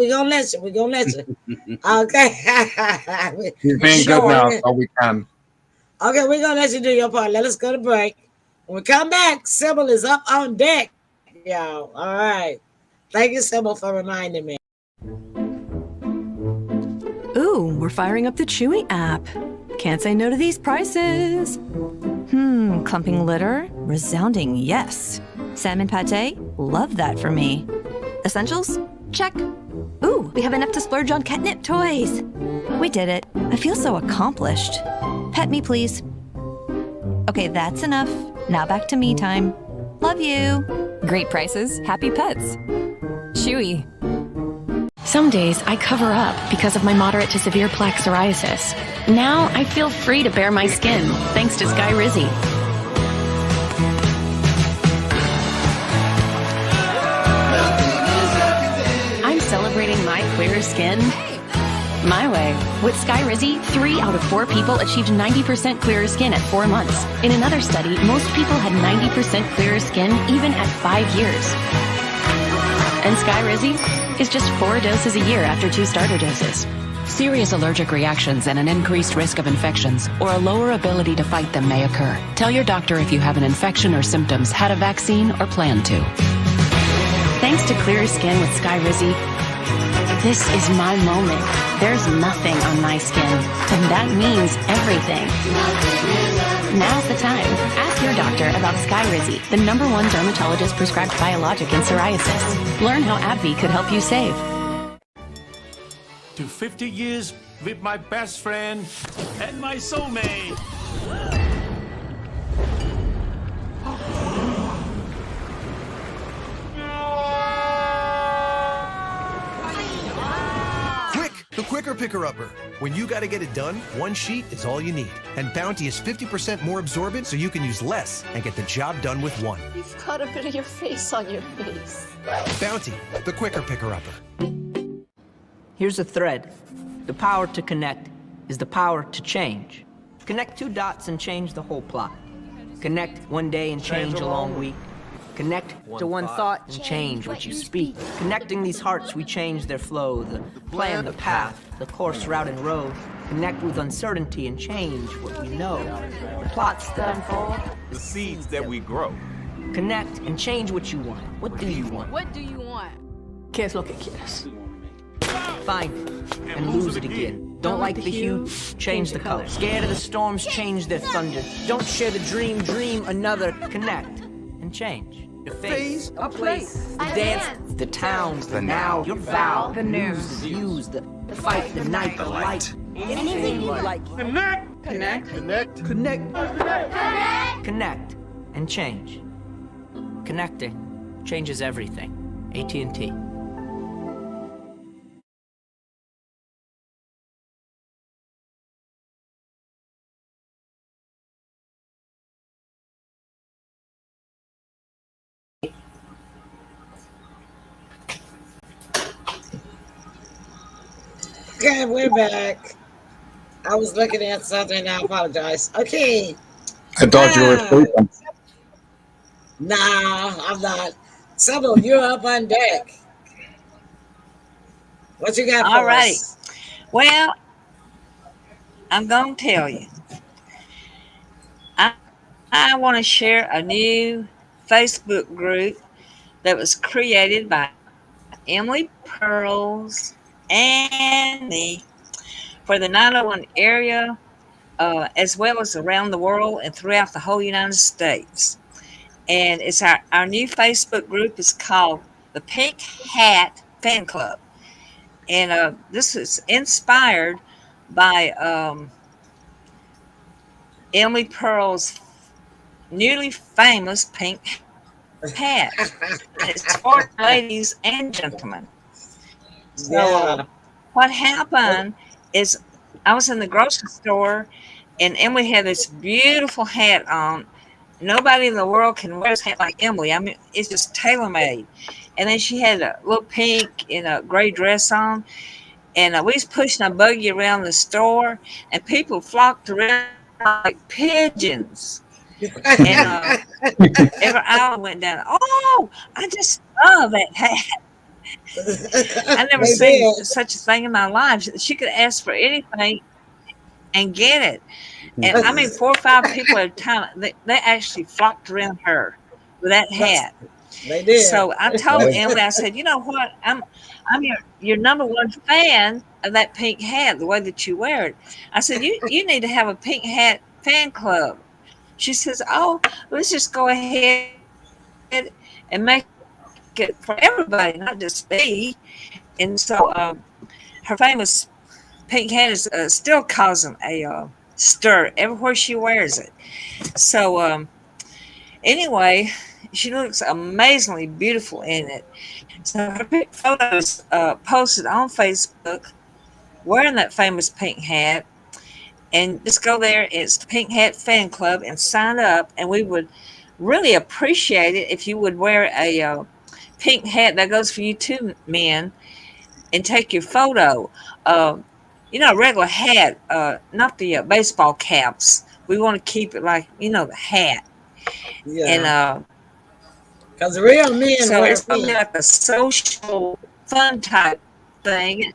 Okay. You're being good now, so we can. Okay, we're going to let you do your part. Let us go to break. When we come back, Sybil is up on deck, y'all. All right. Thank you, Sybil, for reminding me. Ooh, we're firing up the Chewy app. Can't say no to these prices. Clumping litter? Resounding yes. Salmon pate? Love that for me. Essentials? Check. Ooh, we have enough to splurge on catnip toys. We did it. I feel so accomplished. Pet me, please. Okay, that's enough. Now back to me time. Love you. Great prices, happy pets. Chewy. Some days I cover up because of my moderate to severe plaque psoriasis. Now I feel free to bare my skin thanks to Skyrizi. I'm celebrating my clearer skin my way. With Skyrizi, 3 out of 4 people achieved 90% clearer skin at 4 months. In another study, most people had 90% clearer skin even at 5 years. And Skyrizi is just 4 doses a year after 2 starter doses. Serious allergic reactions and an increased risk of infections or a lower ability to fight them may occur. Tell your doctor if you have an infection or symptoms, had a vaccine, or plan to. Thanks to clearer skin with Skyrizi, this is my moment. There's nothing on my skin, and that means everything. Now's the time. Ask your doctor about Skyrizi, the #1 dermatologist prescribed biologic in psoriasis. Learn how AbbVie could help you save. To 50 years with my best friend and my soulmate. The Quicker Picker-Upper. When you gotta get it done, one sheet is all you need. And Bounty is 50% more absorbent, so you can use less and get the job done with one. You've got a bit of your face on your face. Bounty, the Quicker Picker-Upper. Here's a thread. The power to connect is the power to change. Connect 2 dots and change the whole plot. Connect one day and change a long week. Connect to one thought and change what you speak. Connecting these hearts, we change their flow, the plan, the path, the course, route, and road. Connect with uncertainty and change what we know. The plots that unfold, the seeds that we grow. Connect and change what you want. What do you want? What do you want? ¿Qué es lo que quieres? Find it and lose it again. Don't like the hue? Change the color. Scared of the storms? Change their thunder. Don't share the dream? Dream another. Connect and change. The face, a place, the dance, the towns, the now, your vow, the news, the views, the fight, the night, the light. Anything you like. Connect. Connect. Connect. Connect. Connect. Connect and change. Connecting changes everything. AT&T. Okay, we're back. I was looking at something. I apologize. Okay. I thought you were sleeping. Nah, I'm not. Sybil, you're up on deck. What you got All for righty. us? Well, I'm going to tell you. I want to share a new Facebook group that was created by Emily Pearls and me for the 901 area, as well as around the world and throughout the whole United States. And it's our new Facebook group is called the Pink Hat Fan Club. And this is inspired by Emily Pearl's newly famous pink hat. It's for ladies and gentlemen. So what happened is I was in the grocery store and Emily had this beautiful hat on. Nobody in the world can wear this hat like Emily. I mean, it's just tailor-made. And then she had a little pink and a gray dress on. And we was pushing a buggy around the store, and people flocked around like pigeons. And every hour went down. Oh, I just love that hat. I never seen such a thing in my life. She could ask for anything and get it. And I mean, 4 or 5 people at a time, they actually flocked around her with that hat. They did. So I told Emily, I said, you know what? I'm your number one fan of that pink hat, the way that you wear it. I said, you need to have a pink hat fan club. She says, oh, let's just go ahead and make it for everybody, not just me. And so her famous pink hat is still causing a stir everywhere she wears it. So anyway, she looks amazingly beautiful in it. So her pic photos posted on Facebook wearing that famous pink hat. And just go there. It's the Pink Hat Fan Club and sign up. And we would really appreciate it if you would wear a pink hat that goes for you too, men, and take your photo. You know, a regular hat, not the baseball caps. We want to keep it like, you know, the hat. Yeah. And because real men so wear it's probably like a social fun type thing.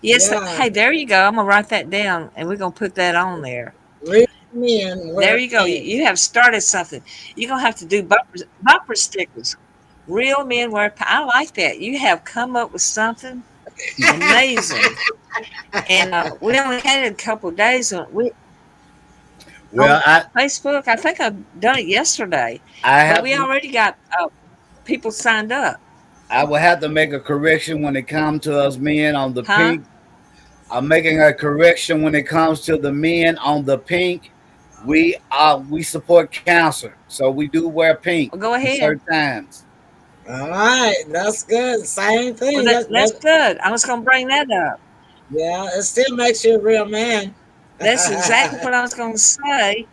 Yes. Yeah. Hey, there you go. I'm gonna write that down, and we're gonna put that on there. Real men wear There you go. pink. You have started something. You're gonna have to do bumper stickers. Real men wear. I like that. You have come up with something amazing. And we only had it a couple of days. Well, Facebook. I think I've done it yesterday. But we already got people signed up. I will have to make a correction when it comes to us men on the pink. I'm making a correction when it comes to the men on the pink. We support cancer, so we do wear pink. Well, go ahead. Certain times. All right, that's good. Same thing. Well, that's good. I was gonna bring that up. Yeah, it still makes you a real man. That's exactly what I was going to say.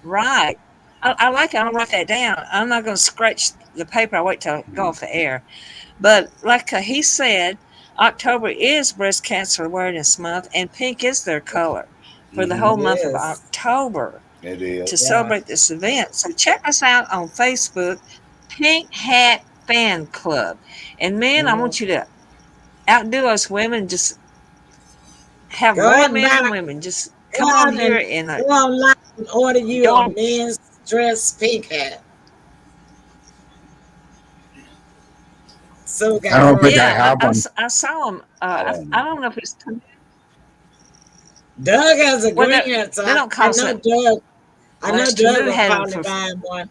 Right. I like it. I'll write that down. I'm not going to scratch the paper. I'll wait till I go off the air. But like he said, October is Breast Cancer Awareness Month, and pink is their color for the whole month of October. It is. To celebrate this event. So check us out on Facebook, Pink Hat Fan Club. And men, I want you to outdo us women. Just have more men and women. Just come on here and go online and order you a men's dress pink hat. So I don't think I have one. I saw them. I don't know if it's Doug has a green hat. They don't cost I know it. Doug. I know Well, Doug Tanu will had probably them buy one.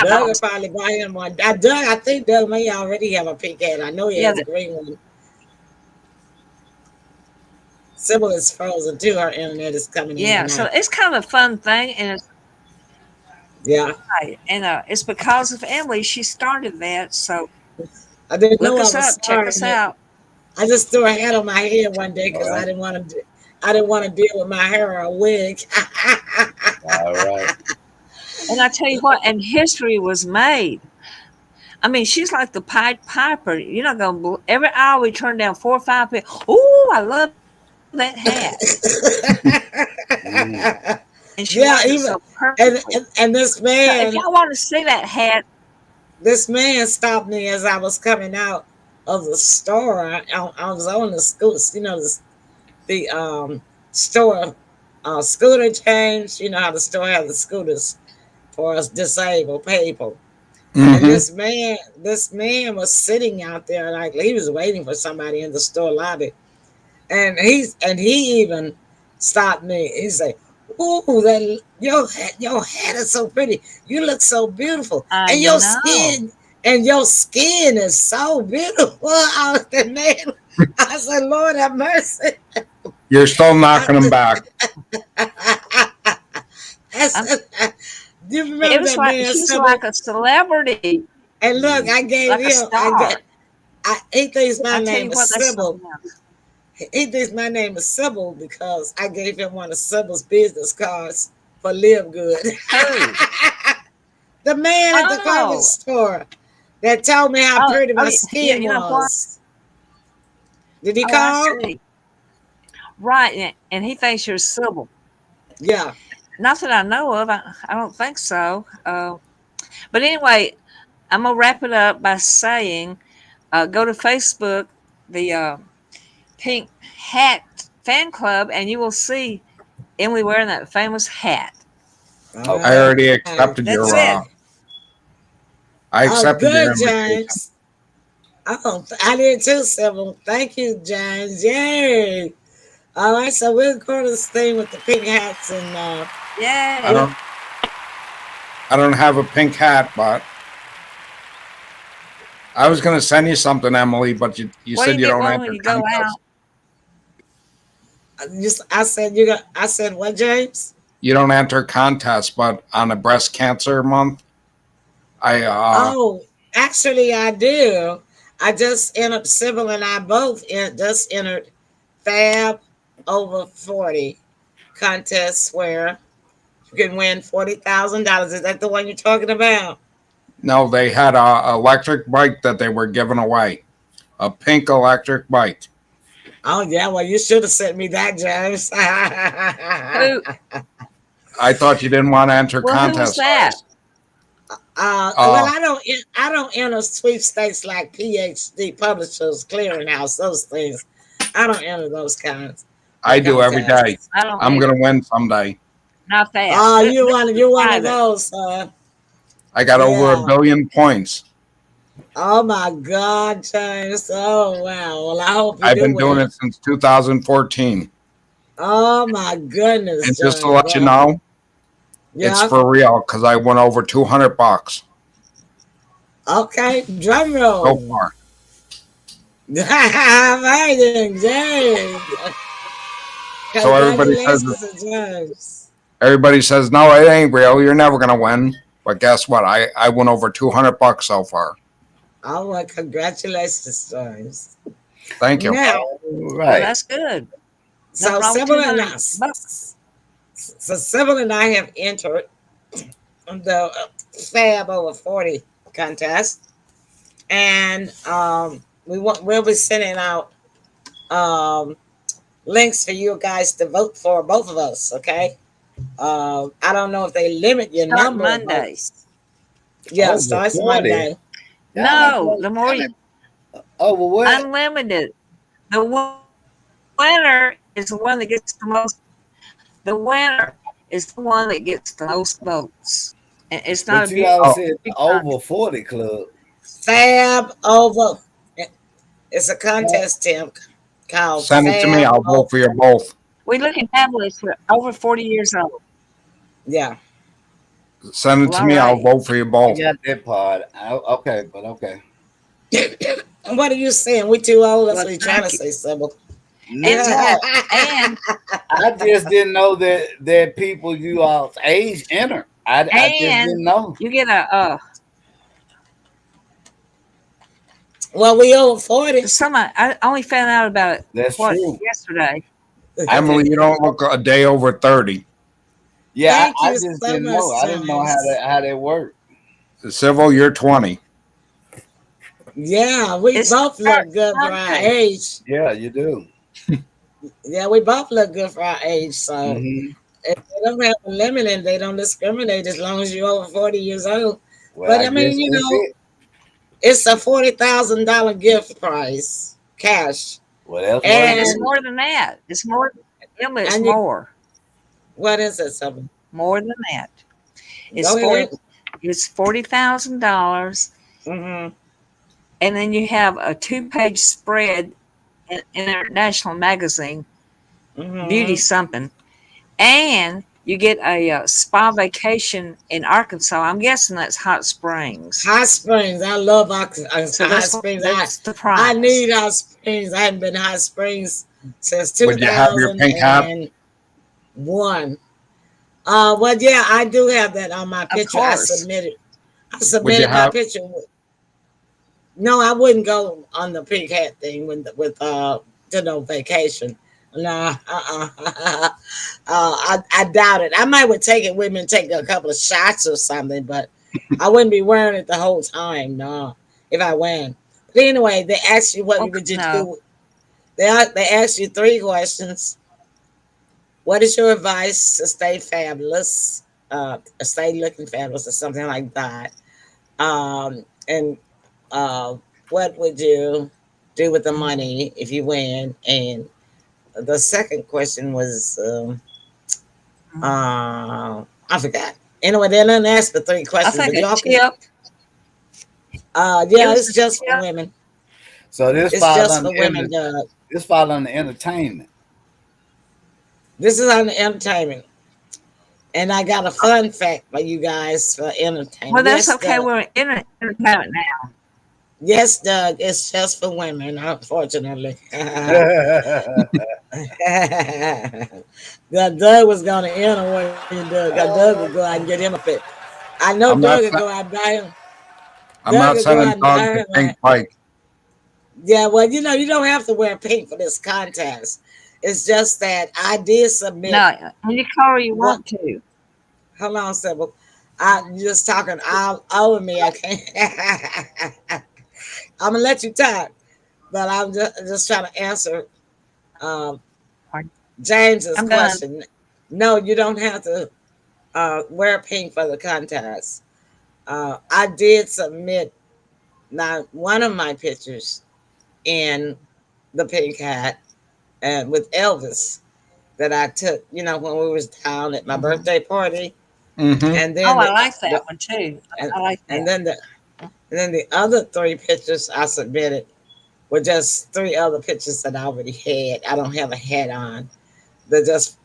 Doug will probably buy him one. I think Doug may already have a pink hat. I know he has a green one. Sybil is frozen too. Her internet is coming in. Yeah, so it's kind of a fun thing, and it's right, and it's because of Emily. She started that, so I didn't look know us I was up, check us starting it. out. I just threw a hat on my head one day because I didn't want to. I didn't want to deal with my hair or a wig. All right. And I tell you what, and history was made. I mean, she's like the Pied Piper. You're not gonna every hour we turn down 4 or 5 people. Ooh, I love that hat. And she even so perfectly. and this So man. if y'all want to see that hat, this man stopped me as I was coming out of the store. I was on the school, the store scooter change. You know how the store has the scooters for us disabled people. And this man was sitting out there like he was waiting for somebody in the store lobby, and he even stopped me. He said, "Ooh, your hat is so pretty. You look so beautiful, and your skin is so beautiful." I was the man. I said, "Lord have mercy." You're still knocking them back. You remember it was that like man? He's like a celebrity. And look, I gave like him. He thinks my name is Sybil. He thinks my name is Sybil because I gave him one of Sybil's business cards for Live Good. The man at the clothing store that told me how pretty my skin was. Did he call? Right, and he thinks you're Sybil. Yeah. Not that I know of. I don't think so. But anyway, I'm going to wrap it up by saying go to Facebook, the Pink Hat Fan Club, and you will see Emily wearing that famous hat. I already accepted your. I accepted your invitation. James. Oh, I did too, Sybil. Thank you, James. Yay! All right, so we'll go to this thing with the pink hats and yeah. I don't have a pink hat, but I was going to send you something, Emily, but you said you don't enter contests. I said what, James? You don't enter contests, but on a breast cancer month, actually I do. I just entered, Sybil and I both just entered Fab over 40 contests where you can win $40,000. Is that the one you're talking about? No, they had a electric bike that they were giving away, a pink electric bike. Oh yeah, well you should have sent me that, James. I thought you didn't want to enter contests. Who's that? Well, I don't enter sweepstakes like PhD Publishers Clearinghouse, those things. I don't enter those kinds. I do every day. I'm going to win someday. Not that. Oh, you're one of those. I got over 1 billion points. Oh my God, James! Oh wow! Well, I hope I've been doing it since 2014. Oh my goodness! And just to let you know, it's for real because I won over $200. Okay, drum roll. So far. Amazing, James. So everybody says, no, it ain't real. You're never gonna win. But guess what? I won over $200 so far. Oh, well, congratulations, James. Thank you. Now, Well, that's good. So Sybil and I have entered the Fab over 40 contest, and we'll be sending out links for you guys to vote for both of us. Okay. I don't know if they limit your number. Mondays. Yeah, starts Monday. No, the more you unlimited. The winner is the one that gets the most. The winner is the one that gets the most votes. And it's not but you all said over 40 club. Fab over. It's a contest, Tim. Called Send it to me. I'll vote for you both. We look at tablets for over 40 years old. Yeah. Send it to me. I'll vote for you I both. got that part. Okay, but okay. And what are you saying? We too old. That's Well, what you're trying to thank say, Sybil. And, and I just didn't know that people you all's age enter. I just didn't know. you get a well, we over 40. I only found out about it That's true. yesterday. Emily, you don't look a day over 30. Yeah, Thank I you just so didn't much, know. I didn't know how that worked. Civil, you're 20. Yeah, we both look good for our age. Yeah, you do. Yeah, we both look good for our age. So if they don't have a limit and they don't discriminate as long as you're over 40 years old. Well, But I I mean, guess that's it. it's a $40,000 gift prize, cash. Well, that's and It's more than that. It's more. It's and more. What is it, something? More than that. It's Go ahead. It's $40,000. And then you have a 2-page spread in International Magazine, Beauty something, and you get a spa vacation in Arkansas. I'm guessing that's Hot Springs. Hot Springs. I love Hot that's Springs. That's the prize. I need Hot Springs. I haven't been to Hot Springs since Would you have your pink hat? 2001. Well, yeah, I do have that on my picture. I course. submitted my picture. No, I wouldn't go on the pink hat thing with to no vacation. Nah, I doubt it. I might would take it with me and take a couple of shots or something, but I wouldn't be wearing it the whole time. No, if I went. But anyway, they asked you what would you do. They asked you 3 questions. What is your advice to stay fabulous? Stay looking fabulous or something like that. And what would you do with the money if you win? And the second question was, I forgot. Anyway, they didn't ask the 3 questions. I think but y'all tip. yeah, it's just for women. So this It's falls just under for women. this falls under entertainment. This is on the entertainment. And I got a fun fact for you guys for entertainment. Well, that's Yes, okay. Doug. We're in entertainment now. Yes, Doug, it's just for women, unfortunately. Doug was going to enter what he did. Doug would go out and get him a fit. I know Doug would go out and buy him. I'm not sending Doug to Pink Pike. Yeah, well, you don't have to wear pink for this contest. It's just that I did submit. No, any color you want to. Hold on, Sybil. I'm just talking all over me. I can't. I'm gonna let you talk, but I'm just trying to answer James's question. No, you don't have to wear pink for the contest. I did submit one of my pictures in the pink hat and with Elvis that I took, when we was down at my birthday party. And then I like that one too. I like that. And then the other 3 pictures I submitted were just 3 other pictures that I already had. I don't have a hat on. They're just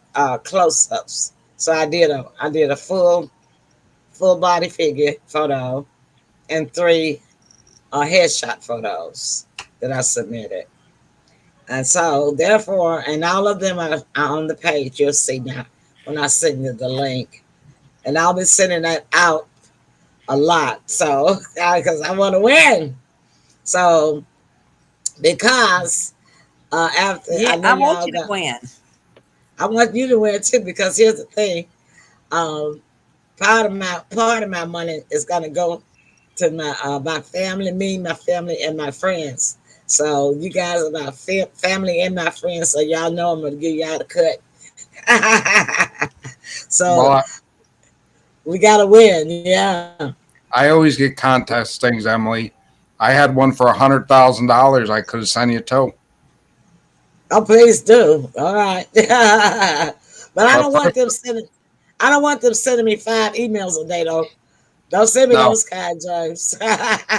close-ups. So I did a full body figure photo and 3 headshot photos that I submitted. And so therefore, and all of them are on the page. You'll see now when I send you the link. And I'll be sending that out a lot. So, because I want to win. So, because after I want you to win. I want you to win too, because here's the thing. Part of my money is gonna go to my family, my family, and my friends. So you guys are my family and my friends, so y'all know I'm gonna give y'all the cut. So we gotta win, yeah. I always get contest things, Emily. I had one for $100,000. I could have sent you too. Oh, please do. All right. But I don't want them sending. I don't want them sending me 5 emails a day, though. Don't send me those kind, James.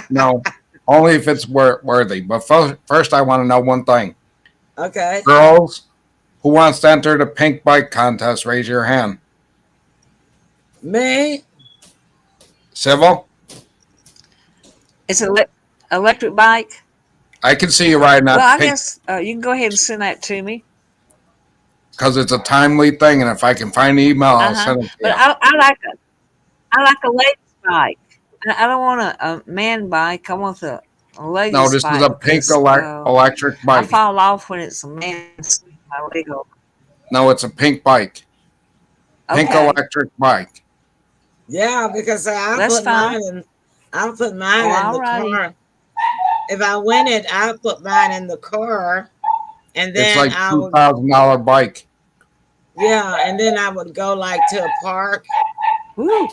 No, only if it's worthy. But first, I want to know one thing. Okay. Girls, who wants to enter the pink bike contest? Raise your hand. Me? Civil? It's an electric bike. I can see you riding that Well, I pink guess you can go ahead and send that to me. because it's a timely thing, and if I can find the email, I'll send it to But you. I like a ladies bike. I don't want a man bike. I want the ladies No, this bike is a pink because, electric I bike. fall off when it's a man's leg over. No, it's a pink bike. Pink Okay. electric bike. Yeah, because I That's put fine. mine in. I put mine Oh, in the alrighty. car. If I win it, I put mine in the car, and It's then like I would. $2,000 bike. Yeah, and then I would go like to a park, Woo.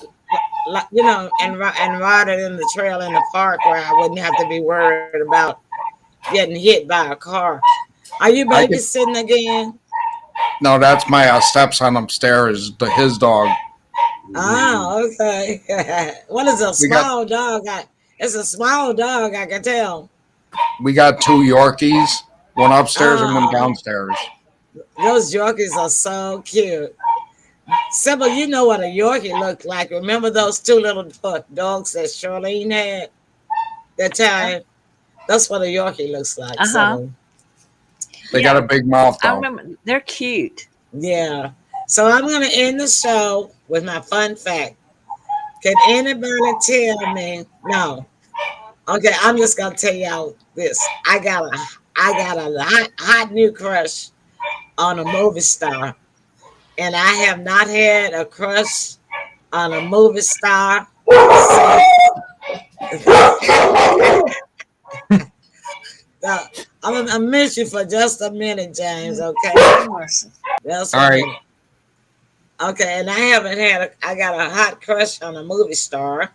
like and ride it in the trail in the park where I wouldn't have to be worried about getting hit by a car. Are you I could- babysitting again? No, that's my stepson upstairs, his dog. Oh, okay. What is a We got- small dog? It's a small dog, I can tell. We got 2 Yorkies, one upstairs and one Oh. downstairs. Those Yorkies are so cute. Sybil, you know what a Yorkie looked like. Remember those 2 little dogs that Charlene had that time? That's what a Yorkie looks like. Sybil. They got a big mouth, I though. remember they're cute. Yeah. So I'm going to end the show with my fun fact. Can anybody tell me? No. Okay, I'm just going to tell y'all this. I got a hot new crush on a movie star. And I have not had a crush on a movie star I'm gonna miss you for just a minute, James. Okay. Just a All right. minute. Okay, and I got a hot crush on a movie star,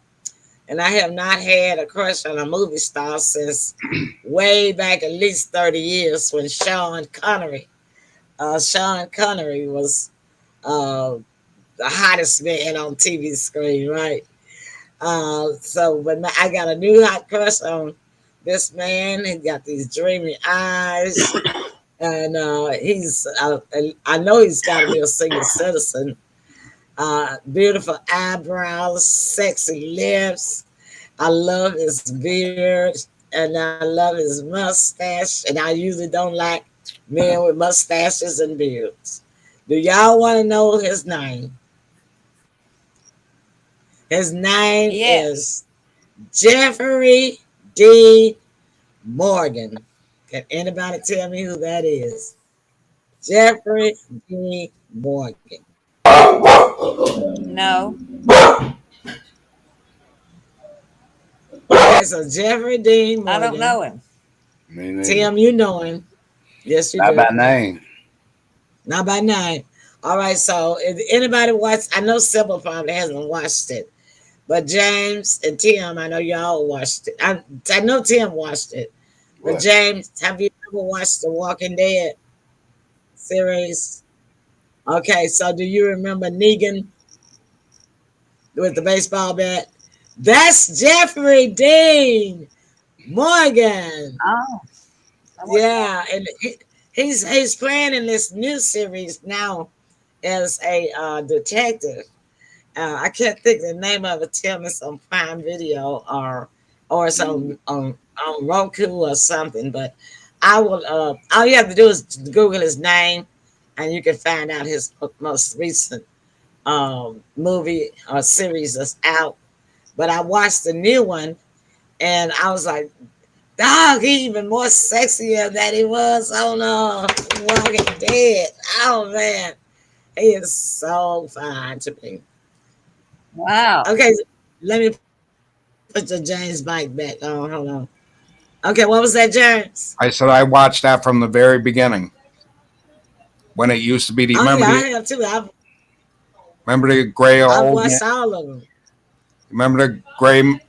and I have not had a crush on a movie star since way back at least 30 years when Sean Connery was the hottest man on TV screen, right? But I got a new hot crush on this man. He got these dreamy eyes, and I know he's got to be a senior citizen. Beautiful eyebrows, sexy lips. I love his beard, and I love his mustache. And I usually don't like men with mustaches and beards. Do y'all want to know his name? His name is Jeffrey D. Morgan. Can anybody tell me who that is? Jeffrey D. Morgan. No. Okay, so Jeffrey D. Morgan. I don't know him. Tim, you know him. Yes, you Not do. by name. Not by name. All right, so if anybody watched, I know Sybil probably hasn't watched it, but James and Tim, I know y'all watched it. I know Tim watched it. But What? James, have you ever watched the Walking Dead series? Okay, so do you remember Negan with the baseball bat? That's Jeffrey Dean Morgan. Oh. Yeah, and he's playing in this new series now as a detective. I can't think of the name of it. Tell me some Prime Video or it's on Roku or something. But I will. All you have to do is Google his name, and you can find out his most recent movie or series that's out. But I watched the new one, and I was like, dog, he even more sexier than he was on Walking Dead. Oh man, he is so fine to me. Wow. Okay, let me put the James Mike back on. Hold on. Okay, what was that, James? I said I watched that from the very beginning. When it used to be the Oh yeah, I have too. remember the gray I've old watched man? all of them. Remember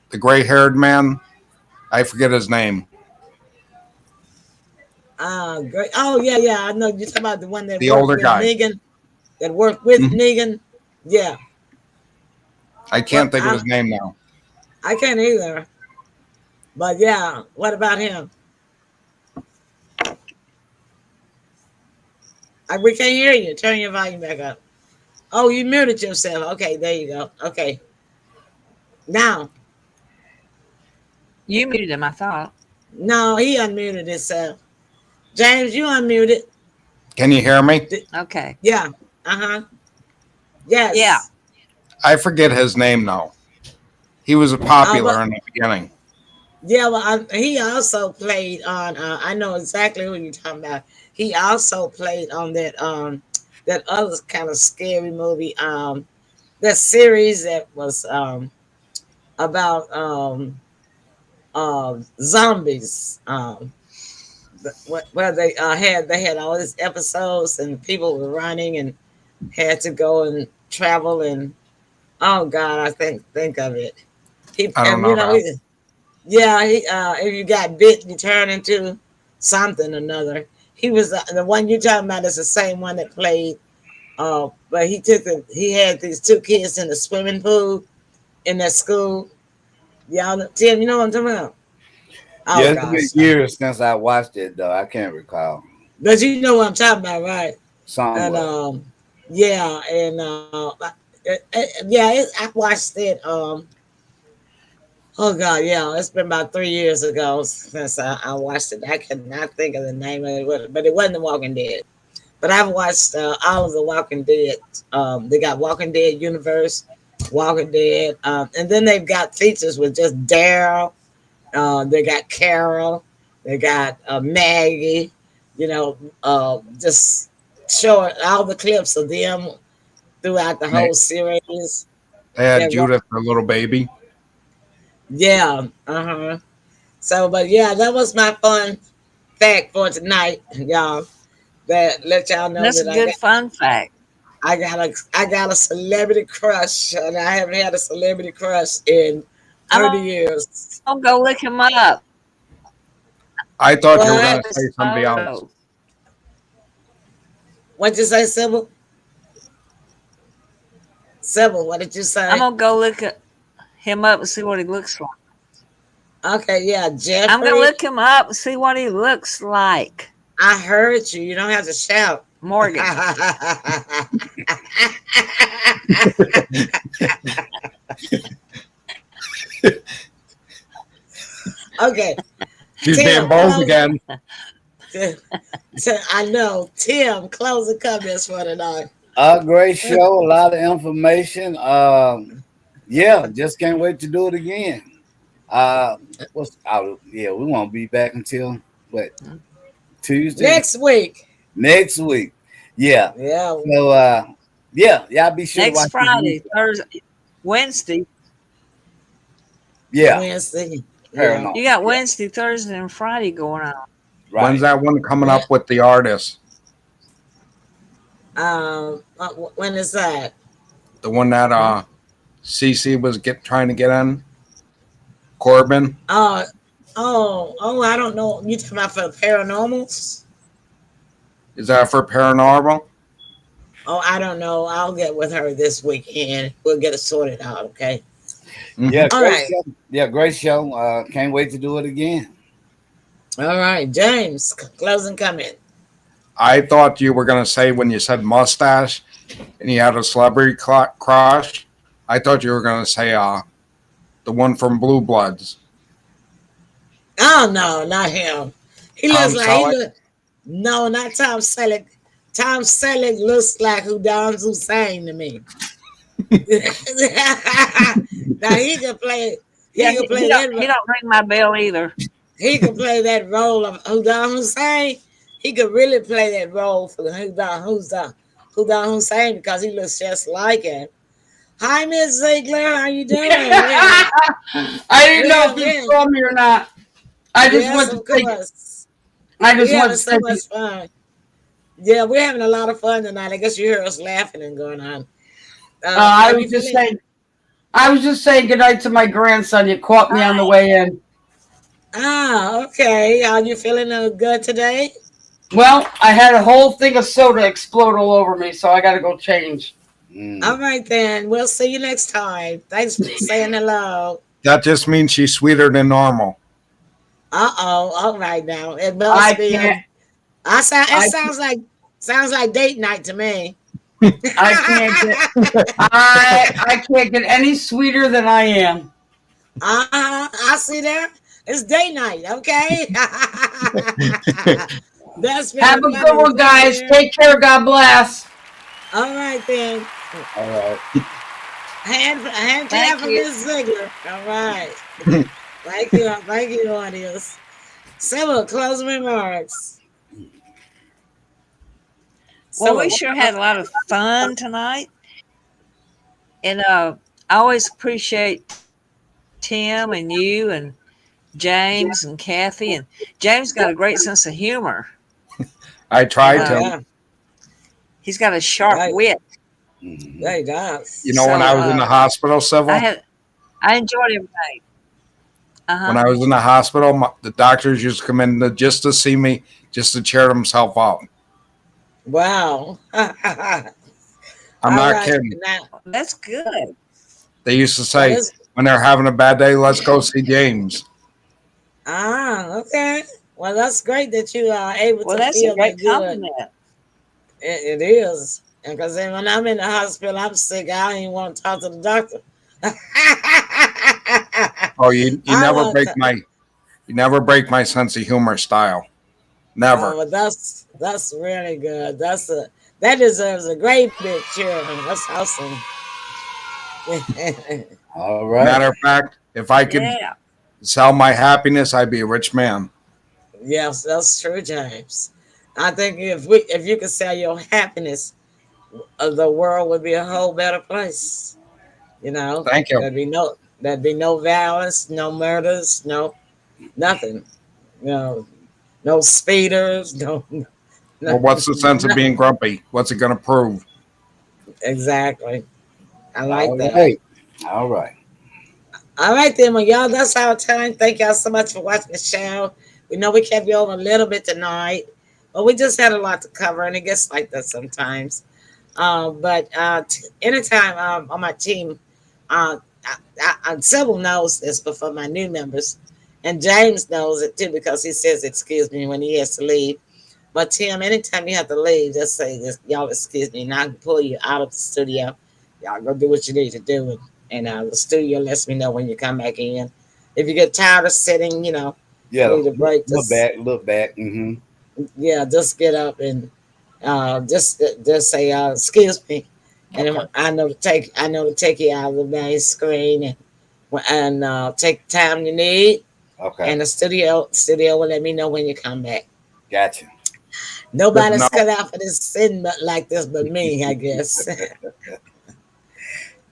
the gray haired man? I forget his name. Great. Oh yeah. I know you're talking about the one that The worked older with guy. Negan. That worked with Negan. Yeah, I can't think of his name now. I can't either. But yeah, what about him? We can't hear you. Turn your volume back up. Oh, you muted yourself. Okay, there you go. Okay. Now. You muted him, I thought. No, he unmuted himself. James, you unmuted. Can you hear me? Okay. Yeah. Uh-huh. Yes. Yeah. I forget his name now. He was popular in the beginning. Yeah, well, he also played on. I know exactly who you're talking about. He also played on that that other kind of scary movie. That series that was about zombies. Where they had all these episodes and people were running and had to go and travel and oh God, I think of it. I don't know. If you got bit, you turn into something or another. He was the one you're talking about is the same one that played. But he had these two kids in the swimming pool in that school. Y'all, Tim, you know what I'm talking about? Oh, Yeah, it's gosh. been years since I watched it, though. I can't recall. But you know what I'm talking about, right? Somewhat. And I watched it. Oh God, yeah, it's been about 3 years ago since I watched it. I cannot think of the name of it, but it wasn't The Walking Dead. But I've watched all of the Walking Dead. They got Walking Dead Universe, Walking Dead, and then they've got features with just Daryl. They got Carol. They got Maggie. You know, just showing all the clips of them throughout the whole series. They had Judith, her little baby. Yeah. Uh-huh. So, but yeah, that was my fun fact for tonight, y'all. That let y'all know That's that a good fun fact. I got a celebrity crush, and I haven't had a celebrity crush in 30 years. I'll go look him up. I thought you were going to say somebody else. What'd you say, Sybil? Sybil, what did you say? I'm gonna go look him up and see what he looks like. Okay, yeah, Jeffrey. I'm gonna look him up and see what he looks like. I heard you. You don't have to shout. Morgan. Okay. She's being bold again. I know. Tim, closing comments for tonight. Great show, a lot of information. Yeah, just can't wait to do it again. We won't be back until what, Tuesday? Next week. Yeah. Yeah. So y'all be sure next to watch Friday, Thursday, Wednesday. Yeah. Wednesday. Yeah. You got Wednesday, Thursday, and Friday going on. Right. When's that one coming up with the artist? When is that? The one that CC was trying to get on? Corbin? I don't know. You talking about for the paranormals? Is that for paranormal? Oh, I don't know. I'll get with her this weekend. We'll get it sorted out, okay? Yeah, all right. Show. Yeah, great show. Can't wait to do it again. All right, James, closing comment. I thought you were going to say when you said mustache and you had a celebrity crush, I thought you were going to say the one from Blue Bloods. Oh, no, not him. He looks like no, not Tom Selleck. Tom Selleck looks like Saddam Hussein to me. Now he can play. He can play that. He don't ring my bell either. He can play that role of Saddam Hussein. He could really play that role for Saddam Hussein because he looks just like him. Hi, Miss Ziegler. How you doing? I didn't know if you saw me or not. I just want to say so much fun. Yeah, we're having a lot of fun tonight. I guess you hear us laughing and going on. I was just saying good night to my grandson. You caught me on the way in. Ah, okay. Are you feeling good today? Well, I had a whole thing of soda explode all over me, so I got to go change. All right, then. We'll see you next time. Thanks for saying hello. That just means she's sweeter than normal. Uh-oh. All right, now. It sounds like date night to me. I can't get any sweeter than I am. I see there. It's day night, okay? That's Have a good one, guys. Take care. God bless. All right, then. All right. Hand clap for Miss Ziegler. All right. Thank you, audience. Several closing remarks. Well, we sure had a lot of fun tonight. And I always appreciate Tim and you and James and Kathy. And James got a great sense of humor. I tried to. He's got a sharp wit. Yeah, he does. You know, when I was in the hospital, Sybil, I enjoyed everything. when I was in the hospital, the doctors used to come in just to see me, just to cheer themselves out. Wow. I'm not kidding. That's good. They used to say, when they're having a bad day, let's go see James. Okay. Well, that's great that you are able to that's feel a great that good. compliment. It is. And because then when I'm in the hospital, I'm sick. I don't even want to talk to the doctor. Oh, you never break my sense of humor style. Never. Oh, but that's really good. That deserves a great big cheer. That's awesome. All right. Matter of fact, if I could sell my happiness, I'd be a rich man. Yes, that's true, James. I think if you could sell your happiness, the world would be a whole better place. You know. Thank you. There'd be no violence, no murders, nothing. No speeders, no. Well, what's the sense of being grumpy? What's it going to prove? Exactly. I like that. Right. All right. All right, then, well, y'all, that's our time. Thank y'all so much for watching the show. We know we kept you over a little bit tonight, but we just had a lot to cover, and it gets like that sometimes. But anytime on my team, Sybil knows this, but for my new members, and James knows it too because he says excuse me when he has to leave. But Tim, anytime you have to leave, just say this, y'all excuse me, and I can pull you out of the studio. Y'all go do what you need to do, and the studio lets me know when you come back in. If you get tired of sitting, need a break. Look back. Mm-hmm. Yeah, just get up and just say excuse me, and I know to take you out of the main screen and take the time you need. Okay. And the studio will let me know when you come back. Gotcha. Nobody's cut out for this sin like this but me, I guess.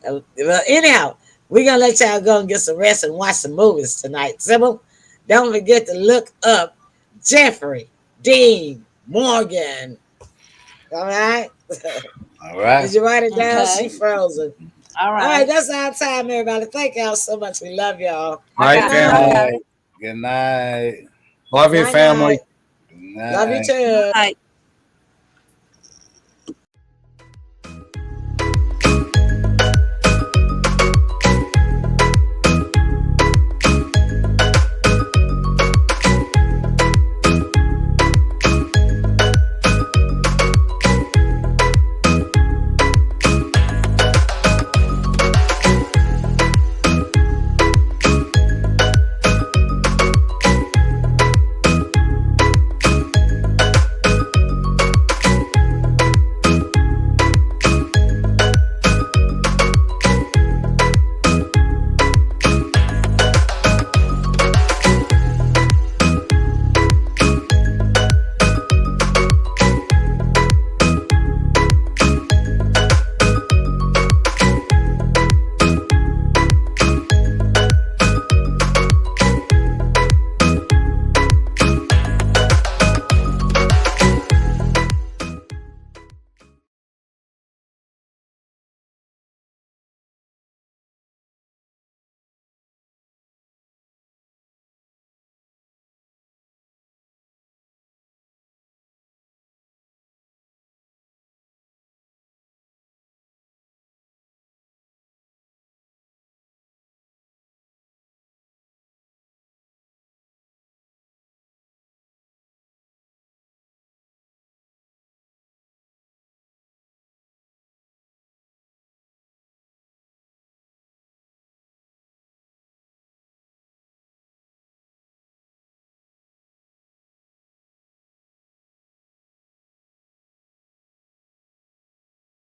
Well, anyhow, we're going to let y'all go and get some rest and watch some movies tonight. Sybil, don't forget to look up Jeffrey Dean Morgan. All right? All right. Did you write it down? Okay. She frozen. All right. All right, that's our time, everybody. Thank y'all so much. We love y'all. All right, family. Good night. Love you, family. Good night. Love you too. Night.